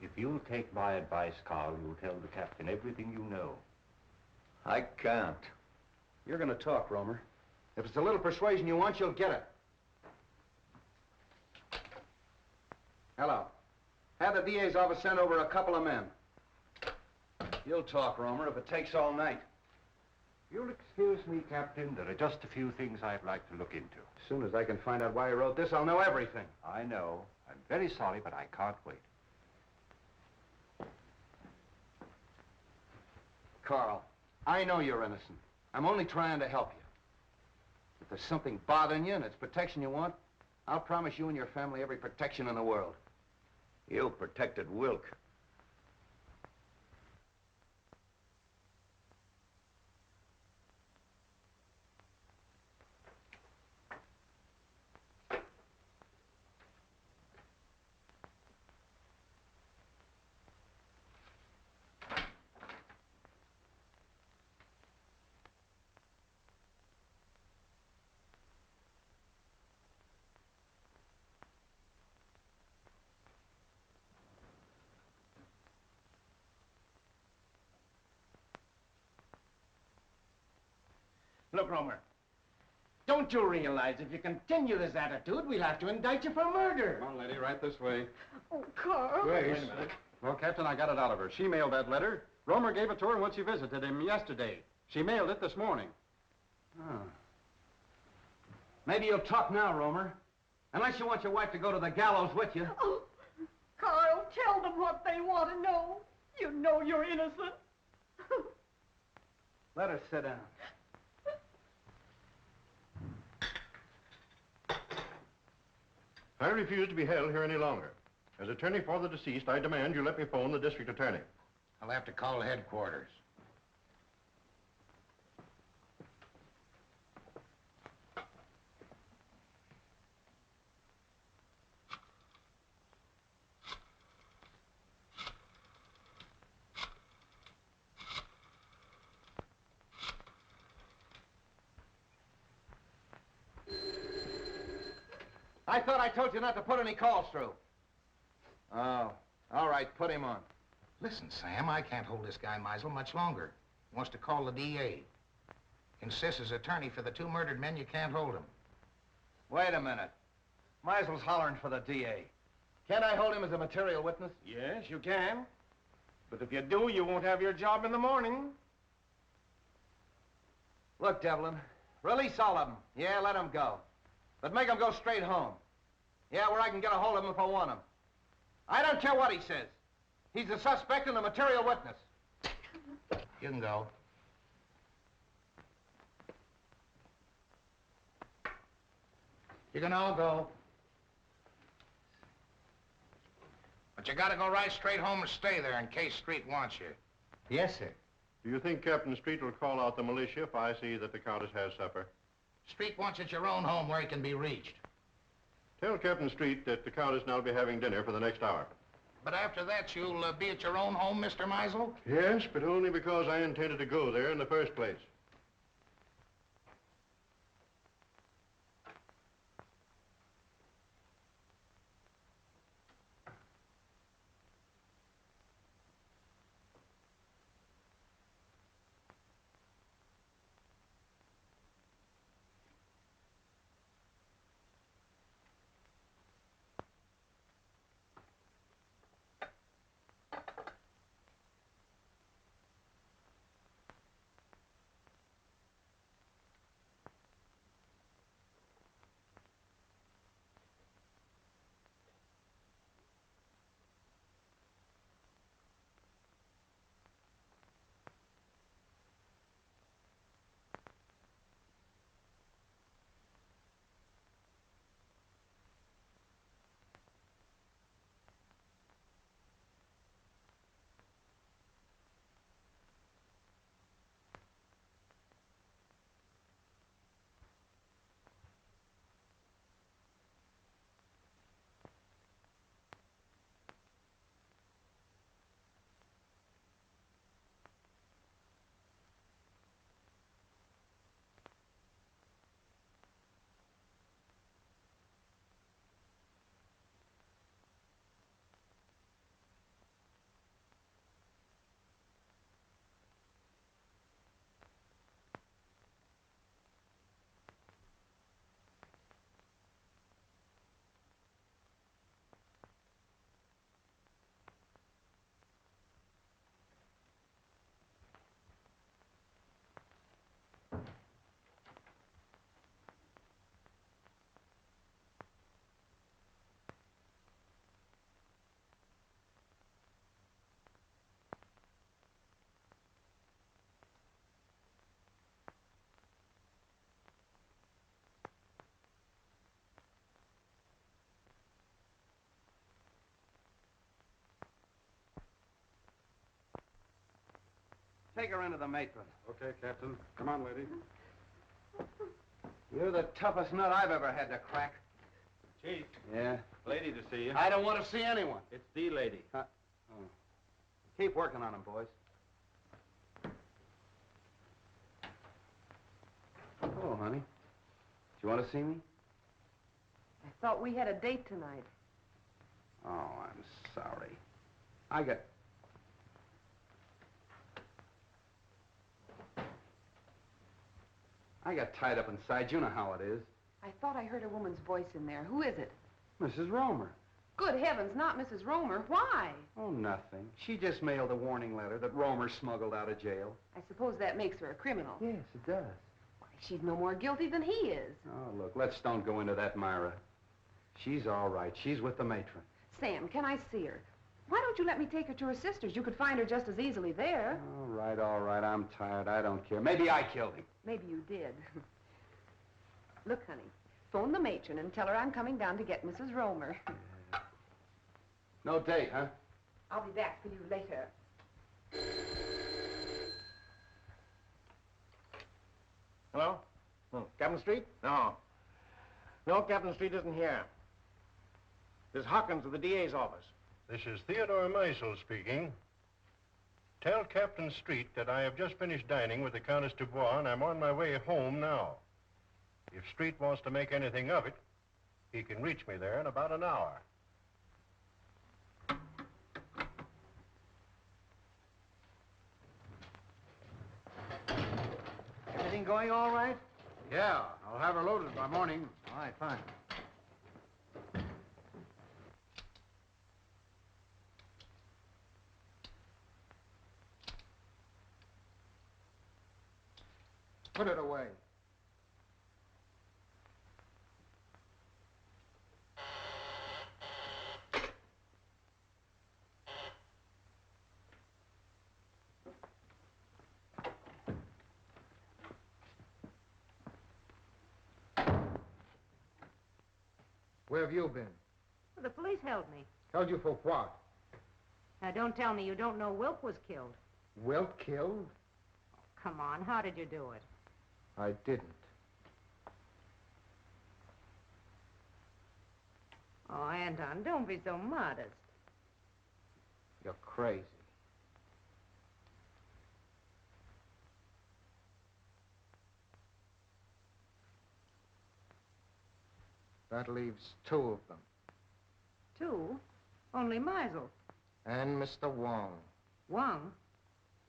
Speaker 7: If you'll take my advice, Carl, you'll tell the captain everything you know.
Speaker 4: I can't.
Speaker 2: You're gonna talk, Romer. If it's a little persuasion you want, you'll get it. Hello. Have the DA's office send over a couple of men. You'll talk, Romer, if it takes all night.
Speaker 7: You'll excuse me, Captain. There are just a few things I'd like to look into.
Speaker 2: As soon as I can find out why you wrote this, I'll know everything.
Speaker 7: I know. I'm very sorry, but I can't wait.
Speaker 2: Carl, I know you're innocent. I'm only trying to help you. If there's something bothering you and it's protection you want, I'll promise you and your family every protection in the world.
Speaker 4: You protected Wilk.
Speaker 14: Look, Romer, don't you realize if you continue this attitude, we'll have to indict you for murder?
Speaker 11: Come on, lady, right this way.
Speaker 15: Oh, Carl.
Speaker 11: Wait a minute. Well, Captain, I got it out of her. She mailed that letter. Romer gave it to her when she visited him yesterday. She mailed it this morning.
Speaker 2: Oh. Maybe you'll talk now, Romer. Unless you want your wife to go to the gallows with you.
Speaker 15: Oh, Carl, tell them what they want to know. You know you're innocent.
Speaker 2: Let her sit down.
Speaker 8: I refuse to be held here any longer. As attorney for the deceased, I demand you let me phone the district attorney.
Speaker 14: I'll have to call headquarters.
Speaker 2: I thought I told you not to put any calls through. Oh, all right, put him on.
Speaker 14: Listen, Sam, I can't hold this guy Meisel much longer. He wants to call the DA. Insists as attorney for the 2 murdered men, you can't hold him.
Speaker 2: Wait a minute. Meisel's hollering for the DA. Can't I hold him as a material witness?
Speaker 1: Yes, you can. But if you do, you won't have your job in the morning.
Speaker 2: Look, Devlin, release all of them. Yeah, let them go. But make them go straight home. Yeah, where I can get a hold of him if I want him. I don't care what he says. He's a suspect and a material witness.
Speaker 14: You can go. You can all go. But you gotta go right straight home and stay there in case Street wants you.
Speaker 2: Yes, sir.
Speaker 8: Do you think Captain Street will call out the militia if I see that the Countess has supper?
Speaker 14: Street wants at your own home where he can be reached.
Speaker 8: Tell Captain Street that the Countess and I'll be having dinner for the next hour.
Speaker 14: But after that, you'll be at your own home, Mr. Meisel?
Speaker 8: Yes, but only because I intended to go there in the first place.
Speaker 2: Take her into the matron.
Speaker 11: Okay, Captain. Come on, lady.
Speaker 2: You're the toughest nut I've ever had to crack.
Speaker 11: Chief.
Speaker 2: Yeah?
Speaker 11: Lady to see you.
Speaker 2: I don't want to see anyone.
Speaker 11: It's the lady.
Speaker 2: Keep working on him, boys. Hello, honey. Do you want to see me?
Speaker 6: I thought we had a date tonight.
Speaker 2: Oh, I'm sorry. I got tied up inside. You know how it is.
Speaker 6: I thought I heard a woman's voice in there. Who is it?
Speaker 2: Mrs. Romer.
Speaker 6: Good heavens, not Mrs. Romer. Why?
Speaker 2: Oh, nothing. She just mailed a warning letter that Romer smuggled out of jail.
Speaker 6: I suppose that makes her a criminal.
Speaker 2: Yes, it does.
Speaker 6: Why, she's no more guilty than he is.
Speaker 2: Oh, look, let's don't go into that, Myra. She's all right. She's with the matron.
Speaker 6: Sam, can I see her? Why don't you let me take her to her sister's? You could find her just as easily there.
Speaker 11: All right. I'm tired. I don't care. Maybe I killed him.
Speaker 6: Maybe you did. Look, honey, phone the matron and tell her I'm coming down to get Mrs. Romer.
Speaker 11: No date, huh?
Speaker 6: I'll be back for you later.
Speaker 14: Hello? Captain Street? No. No, Captain Street isn't here. This is Hawkins of the DA's office.
Speaker 8: This is Theodore Meisel speaking. Tell Captain Street that I have just finished dining with the Countess Dubois, and I'm on my way home now. If Street wants to make anything of it, he can reach me there in about an hour.
Speaker 14: Everything going all right?
Speaker 11: Yeah, I'll have her loaded by morning.
Speaker 14: All right, fine. Put it away. Where have you been?
Speaker 3: Well, the police held me.
Speaker 14: Held you for what?
Speaker 3: Now, don't tell me you don't know Wilk was killed.
Speaker 14: Wilt killed?
Speaker 3: Come on, how did you do it?
Speaker 14: I didn't.
Speaker 3: Oh, Anton, don't be so modest.
Speaker 14: You're crazy. That leaves two of them.
Speaker 3: Two? Only Meisel.
Speaker 14: And Mr. Wong.
Speaker 3: Wong?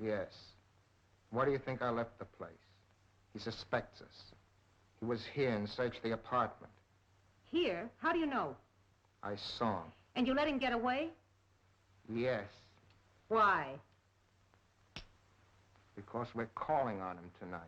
Speaker 14: Yes. Why do you think I left the place? He suspects us. He was here and searched the apartment.
Speaker 3: Here? How do you know?
Speaker 14: I saw him.
Speaker 3: And you let him get away?
Speaker 14: Yes.
Speaker 3: Why?
Speaker 14: Because we're calling on him tonight.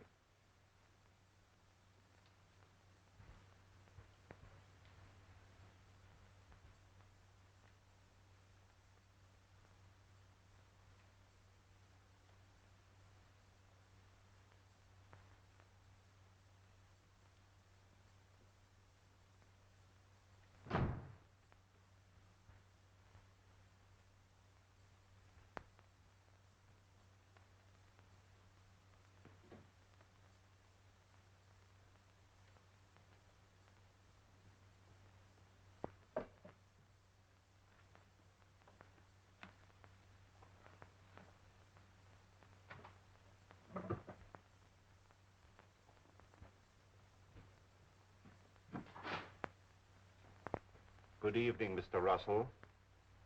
Speaker 7: Good evening, Mr. Russell.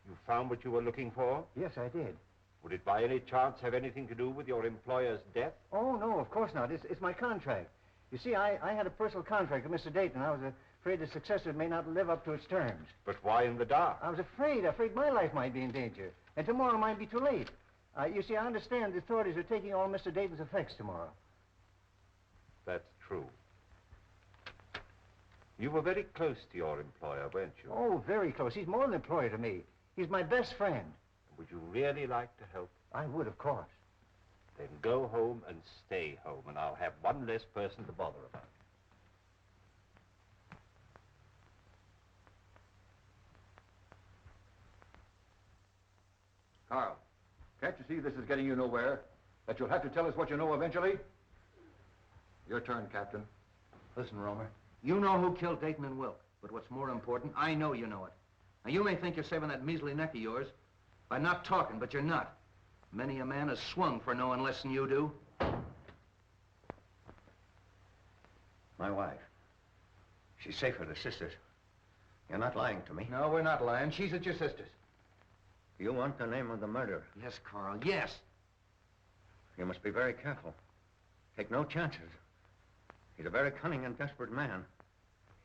Speaker 7: You found what you were looking for?
Speaker 19: Yes, I did.
Speaker 7: Would it by any chance have anything to do with your employer's death?
Speaker 19: Oh, no, of course not. It's my contract. You see, I had a personal contract with Mr. Dayton. I was afraid the successor may not live up to its terms.
Speaker 7: But why in the dark?
Speaker 19: I was afraid my life might be in danger. And tomorrow might be too late. You see, I understand the authorities are taking all Mr. Dayton's effects tomorrow.
Speaker 7: That's true. You were very close to your employer, weren't you?
Speaker 19: Oh, very close. He's more than an employer to me. He's my best friend.
Speaker 7: Would you really like to help?
Speaker 19: I would, of course.
Speaker 7: Then go home and stay home, and I'll have one less person to bother about.
Speaker 4: Carl, can't you see this is getting you nowhere? That you'll have to tell us what you know eventually? Your turn, Captain.
Speaker 12: Listen, Romer. You know who killed Dayton and Wilk. But what's more important, I know you know it. Now, you may think you're saving that measly neck of yours by not talking, but you're not. Many a man has swung for knowing less than you do.
Speaker 9: My wife. She's safe with her sisters. You're not lying to me.
Speaker 12: No, we're not lying. She's at your sister's.
Speaker 9: You want the name of the murderer?
Speaker 12: Yes, Carl, yes.
Speaker 9: You must be very careful. Take no chances. He's a very cunning and desperate man.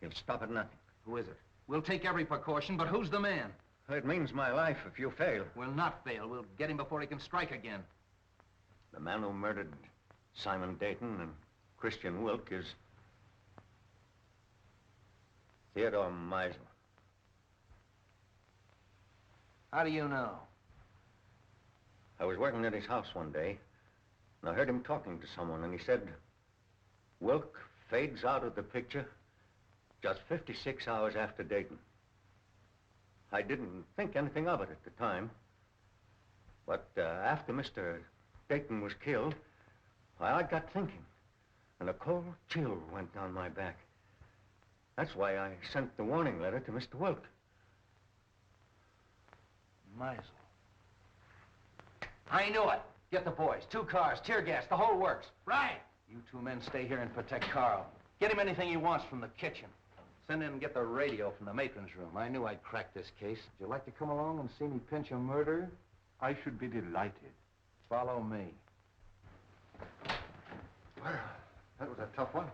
Speaker 9: He'll stop at nothing.
Speaker 12: Who is it? We'll take every precaution, but who's the man?
Speaker 9: It means my life if you fail.
Speaker 12: We'll not fail. We'll get him before he can strike again.
Speaker 9: The man who murdered Simon Dayton and Christian Wilk is Theodore Meisel.
Speaker 2: How do you know?
Speaker 9: I was working at his house one day, and I heard him talking to someone, and he said, Wilk fades out of the picture just 56 hours after Dayton. I didn't think anything of it at the time, but after Mr. Dayton was killed, I got thinking, and a cold chill went down my back. That's why I sent the warning letter to Mr. Wilk.
Speaker 2: Meisel. I knew it. Get the boys. 2 cars, tear gas, the whole works. Right. You 2 men stay here and protect Carl. Get him anything he wants from the kitchen. Send in and get the radio from the matron's room. I knew I'd crack this case. Would you like to come along and see me pinch a murderer?
Speaker 7: I should be delighted.
Speaker 2: Follow me.
Speaker 14: Well, that was a tough one.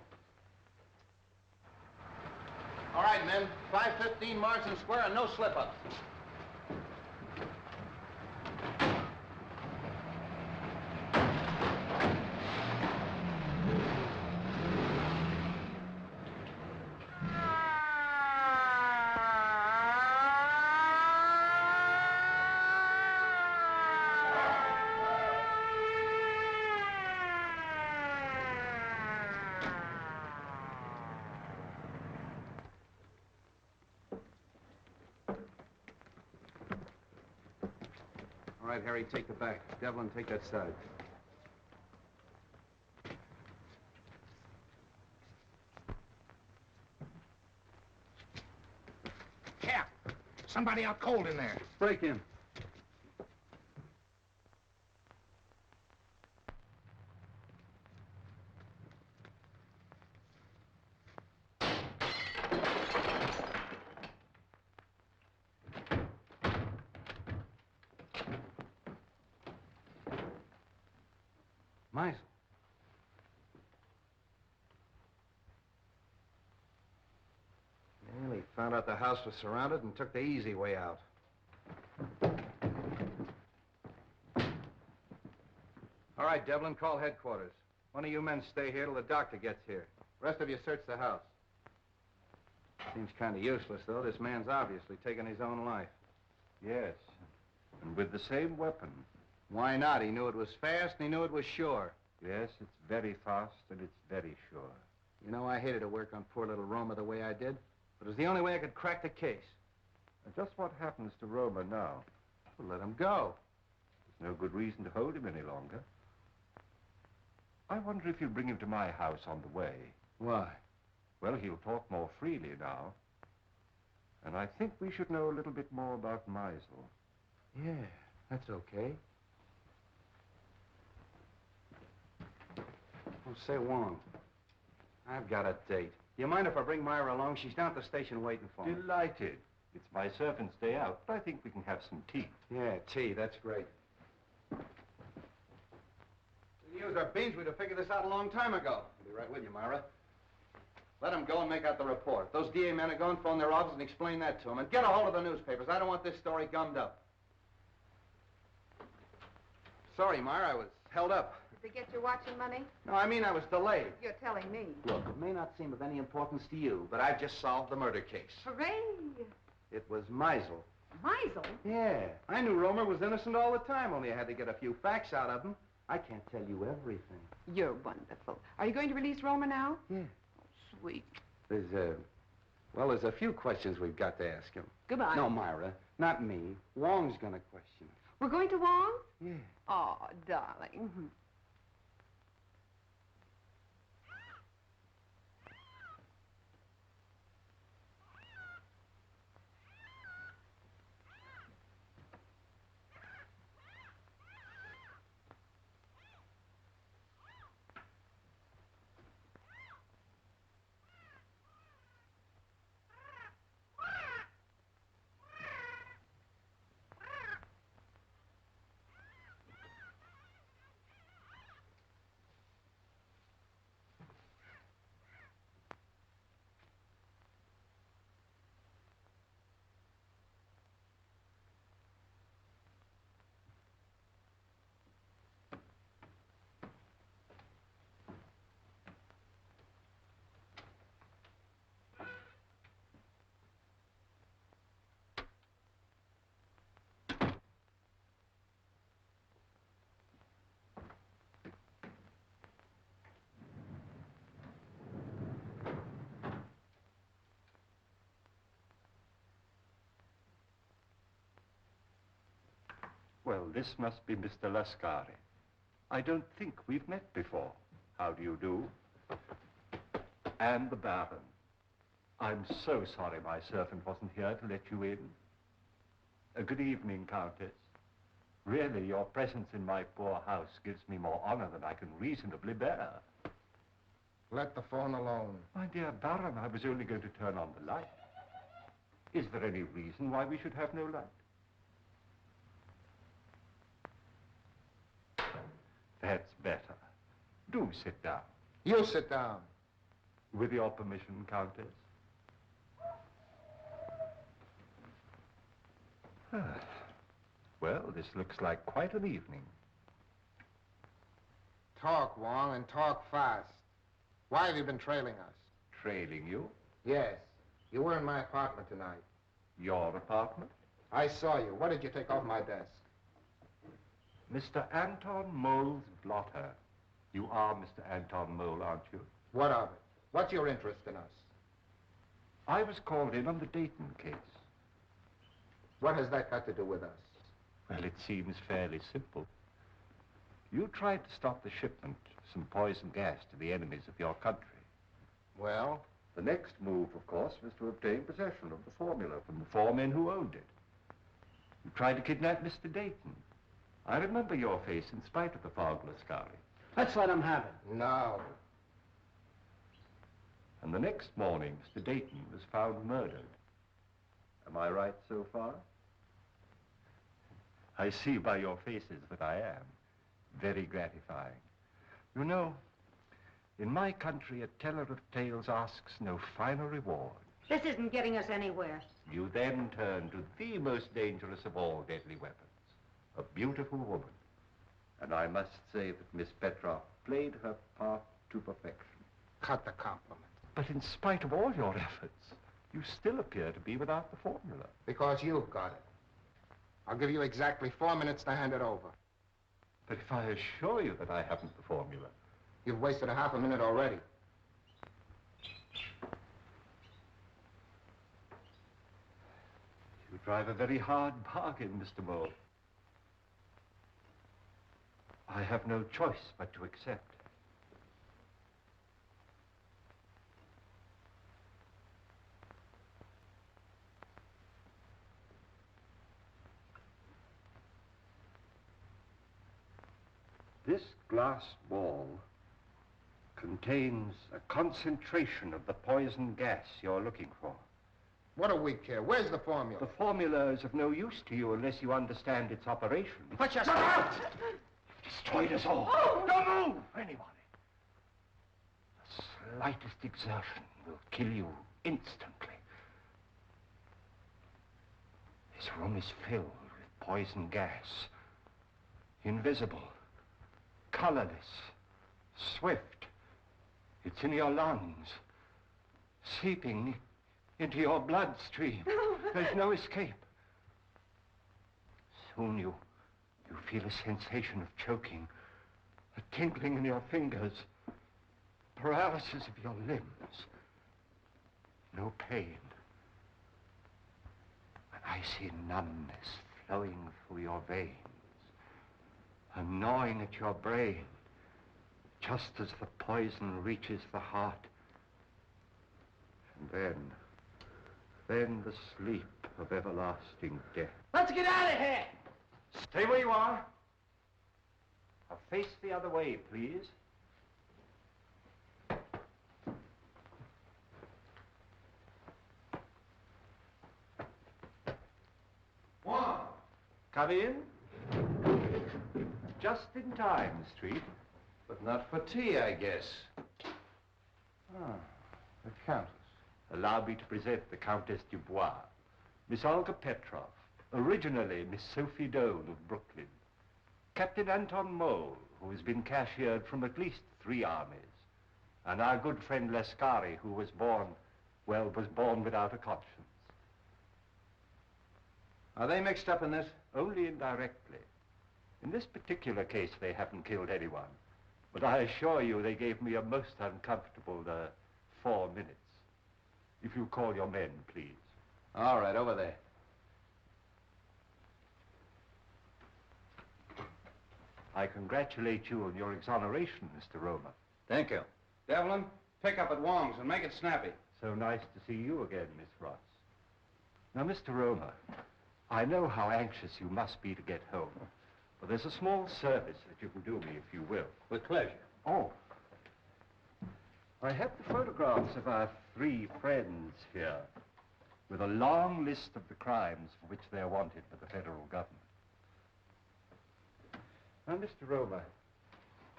Speaker 2: All right, men. 5:15 Marsden Square and no slip-ups. All right, Harry, take the back. Devlin, take that side.
Speaker 14: Cap! Somebody out cold in there.
Speaker 10: Break in.
Speaker 2: Meisel. Well, he found out the house was surrounded and took the easy way out. All right, Devlin, call headquarters. One of you men stay here till the doctor gets here. Rest of you search the house. Seems kind of useless, though. This man's obviously taken his own life.
Speaker 7: Yes, and with the same weapon.
Speaker 2: Why not? He knew it was fast and he knew it was sure.
Speaker 7: Yes, it's very fast and it's very sure.
Speaker 2: You know, I hated to work on poor little Roma the way I did, but it was the only way I could crack the case.
Speaker 7: And just what happens to Roma now?
Speaker 2: Well, let him go.
Speaker 7: There's no good reason to hold him any longer. I wonder if you'll bring him to my house on the way.
Speaker 2: Why?
Speaker 7: Well, he'll talk more freely now. And I think we should know a little bit more about Meisel.
Speaker 2: Yeah, that's okay. Oh, say, Wong, I've got a date. You mind if I bring Myra along? She's down at the station waiting for me.
Speaker 7: Delighted. It's my servant's day out, but I think we can have some tea.
Speaker 2: Yeah, tea, that's great. We used our beans, we'd have figured this out a long time ago. I'll be right with you, Myra. Let them go and make out the report. Those DA men are going to phone their office and explain that to them. And get a hold of the newspapers. I don't want this story gummed up. Sorry, Myra, I was held up.
Speaker 6: Did they get your watching money?
Speaker 2: No, I mean I was delayed.
Speaker 6: You're telling me.
Speaker 2: Look, it may not seem of any importance to you, but I've just solved the murder case.
Speaker 6: Hooray!
Speaker 2: It was Meisel.
Speaker 6: Meisel?
Speaker 2: Yeah. I knew Romer was innocent all the time, only I had to get a few facts out of him. I can't tell you everything.
Speaker 6: You're wonderful. Are you going to release Romer now?
Speaker 2: Yeah.
Speaker 6: Oh, sweet.
Speaker 2: There's a few questions we've got to ask him.
Speaker 6: Goodbye.
Speaker 10: No, Myra, not me. Wong's gonna question him.
Speaker 6: We're going to Wong?
Speaker 2: Yeah.
Speaker 6: Oh, darling.
Speaker 7: Well, this must be Mr. Lascari. I don't think we've met before. How do you do? And the Baron. I'm so sorry my servant wasn't here to let you in. Good evening, Countess. Really, your presence in my poor house gives me more honor than I can reasonably bear.
Speaker 14: Let the phone alone.
Speaker 7: My dear Baron, I was only going to turn on the light. Is there any reason why we should have no light? That's better. Do sit down.
Speaker 14: You sit down.
Speaker 7: With your permission, Countess. Well, this looks like quite an evening.
Speaker 14: Talk, Wong, and talk fast. Why have you been trailing us?
Speaker 7: Trailing you?
Speaker 14: Yes. You were in my apartment tonight.
Speaker 7: Your apartment?
Speaker 14: I saw you. What did you take off my desk?
Speaker 7: Mr. Anton Mole's blotter. You are Mr. Anton Mole, aren't you?
Speaker 14: What of it? What's your interest in us?
Speaker 7: I was called in on the Dayton case.
Speaker 14: What has that got to do with us?
Speaker 7: Well, it seems fairly simple. You tried to stop the shipment of some poison gas to the enemies of your country.
Speaker 14: Well?
Speaker 7: The next move, of course, was to obtain possession of the formula from the 4 men who owned it. You tried to kidnap Mr. Dayton. I remember your face in spite of the fog, Lascari.
Speaker 17: Let's let him have it.
Speaker 14: No.
Speaker 7: And the next morning, Mr. Dayton was found murdered. Am I right so far? I see by your faces that I am. Very gratifying. You know, in my country, a teller of tales asks no finer reward.
Speaker 3: This isn't getting us anywhere.
Speaker 7: You then turn to the most dangerous of all deadly weapons, a beautiful woman. And I must say that Miss Petroff played her part to perfection.
Speaker 14: Cut the compliment.
Speaker 7: But in spite of all your efforts, you still appear to be without the formula.
Speaker 14: Because you've got it. I'll give you exactly 4 minutes to hand it over.
Speaker 7: But if I assure you that I haven't the formula...
Speaker 14: You've wasted a half a minute already.
Speaker 7: You drive a very hard bargain, Mr. Mole. I have no choice but to accept. This glass ball contains a concentration of the poison gas you're looking for.
Speaker 14: What do we care? Where's the formula?
Speaker 7: The formula is of no use to you unless you understand its operation.
Speaker 14: Put your...
Speaker 7: Look out! You've destroyed us all.
Speaker 15: Oh!
Speaker 7: Don't move, anybody. The slightest exertion will kill you instantly. This room is filled with poison gas. Invisible. Colorless, swift. It's in your lungs, seeping into your bloodstream. There's no escape. Soon you feel a sensation of choking, a tingling in your fingers, paralysis of your limbs. No pain. An icy numbness flowing through your veins. And gnawing at your brain, just as the poison reaches the heart. And then the sleep of everlasting death.
Speaker 17: Let's get out of here!
Speaker 7: Stay where you are. Now face the other way, please.
Speaker 14: Wong!
Speaker 7: Come in. Just in time, Street.
Speaker 2: But not for tea, I guess.
Speaker 14: Ah, the Countess.
Speaker 7: Allow me to present the Countess Dubois, Miss Olga Petroff, originally Miss Sophie Doane of Brooklyn, Captain Anton Mole, who has been cashiered from at least 3 armies, and our good friend Lascari, who was born without a conscience.
Speaker 2: Are they mixed up in this?
Speaker 7: Only indirectly. In this particular case, they haven't killed anyone. But I assure you they gave me a most uncomfortable 4 minutes. If you call your men, please.
Speaker 2: All right, over there.
Speaker 7: I congratulate you on your exoneration, Mr. Romer.
Speaker 9: Thank you.
Speaker 10: Devlin, pick up at Wong's and make it snappy.
Speaker 7: So nice to see you again, Miss Ross. Now, Mr. Romer, I know how anxious you must be to get home, but there's a small service that you can do me if you will.
Speaker 10: With pleasure.
Speaker 7: Oh. I have the photographs of our 3 friends here, with a long list of the crimes for which they're wanted by the federal government. Now, Mr. Romer,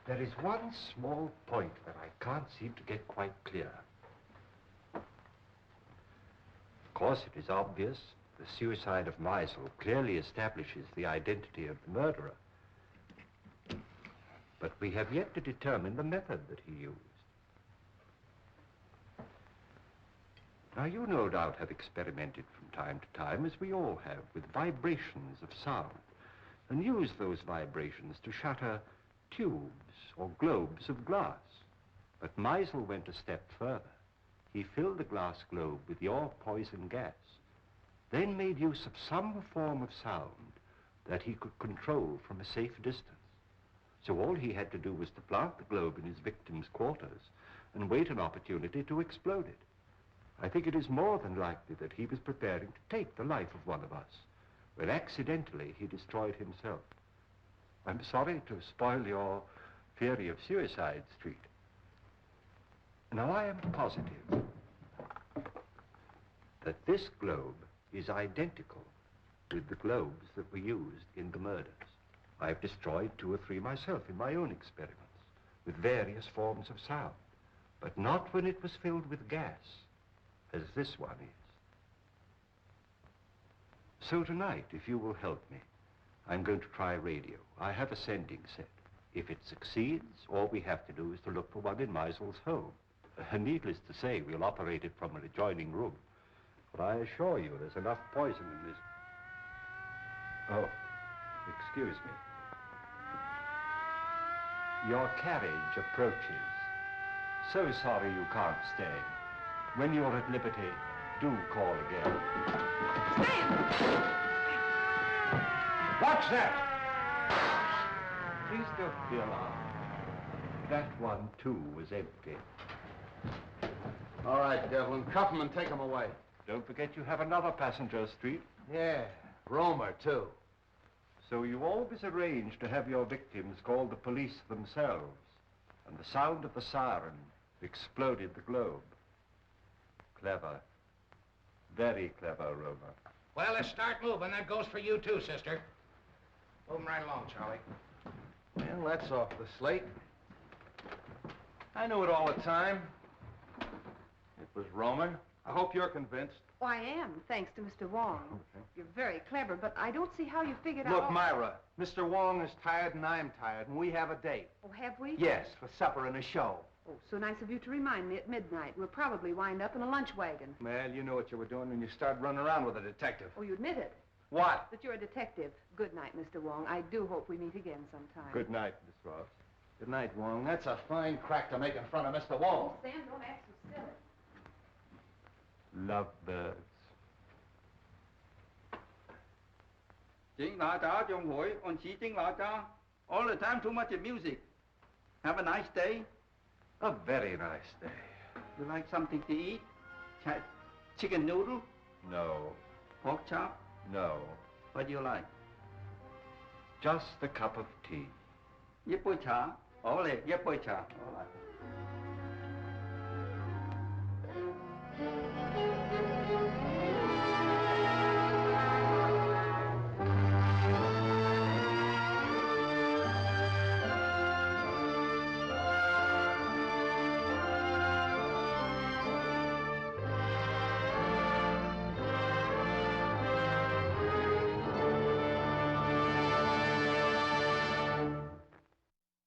Speaker 7: there is one small point that I can't seem to get quite clear. Of course, it is obvious the suicide of Meisel clearly establishes the identity of the murderer. But we have yet to determine the method that he used. Now, you no doubt have experimented from time to time, as we all have, with vibrations of sound, and used those vibrations to shatter tubes or globes of glass. But Meisel went a step further. He filled the glass globe with your poison gas, then made use of some form of sound that he could control from a safe distance. So all he had to do was to plant the globe in his victim's quarters and wait an opportunity to explode it. I think it is more than likely that he was preparing to take the life of one of us, when accidentally he destroyed himself. I'm sorry to spoil your theory of Suicide Street. Now, I am positive that this globe is identical with the globes that were used in the murders. I've destroyed 2 or 3 myself in my own experiments, with various forms of sound, but not when it was filled with gas, as this one is. So tonight, if you will help me, I'm going to try radio. I have a sending set. If it succeeds, all we have to do is to look for one in Meisel's home. Needless to say, we'll operate it from an adjoining room. But I assure you, there's enough poison in this. Oh, excuse me. Your carriage approaches. So sorry you can't stay. When you're at liberty, do call again. Watch that! Please don't be alarmed. That one, too, was empty.
Speaker 2: All right, Devlin, cuff him and take him away.
Speaker 7: Don't forget you have another passenger street.
Speaker 2: Yeah, Romer, too.
Speaker 7: So you always arrange to have your victims call the police themselves, and the sound of the siren exploded the globe. Clever. Very clever, Romer.
Speaker 14: Well, let's start moving. That goes for you, too, sister. Moving right along, Charlie.
Speaker 2: Well, that's off the slate. I knew it all the time. It was Romer. I hope you're convinced.
Speaker 6: Oh, I am, thanks to Mr. Wong. You're very clever, but I don't see how you figured out...
Speaker 2: Look, Myra, Mr. Wong is tired and I'm tired, and we have a date.
Speaker 6: Oh, have we?
Speaker 2: Yes, for supper and a show.
Speaker 6: Oh, so nice of you to remind me at midnight. We'll probably wind up in a lunch wagon.
Speaker 2: Well, you knew what you were doing when you started running around with a detective.
Speaker 6: Oh, you admit it.
Speaker 2: What?
Speaker 6: That you're a detective. Good night, Mr. Wong. I do hope we meet again sometime.
Speaker 7: Good night, Miss Ross.
Speaker 2: Good night, Wong. That's a fine crack to make in front of Mr. Wong.
Speaker 6: Oh, Sam, don't act so silly.
Speaker 7: Lovebirds.
Speaker 16: All the time too much of music. Have a nice day.
Speaker 7: A very nice day.
Speaker 16: You like something to eat? Chicken noodle?
Speaker 7: No.
Speaker 16: Pork chop?
Speaker 7: No.
Speaker 16: What do you like?
Speaker 7: Just a cup of tea.
Speaker 16: Yep, boy cha. All right, yep, boy cha. All right.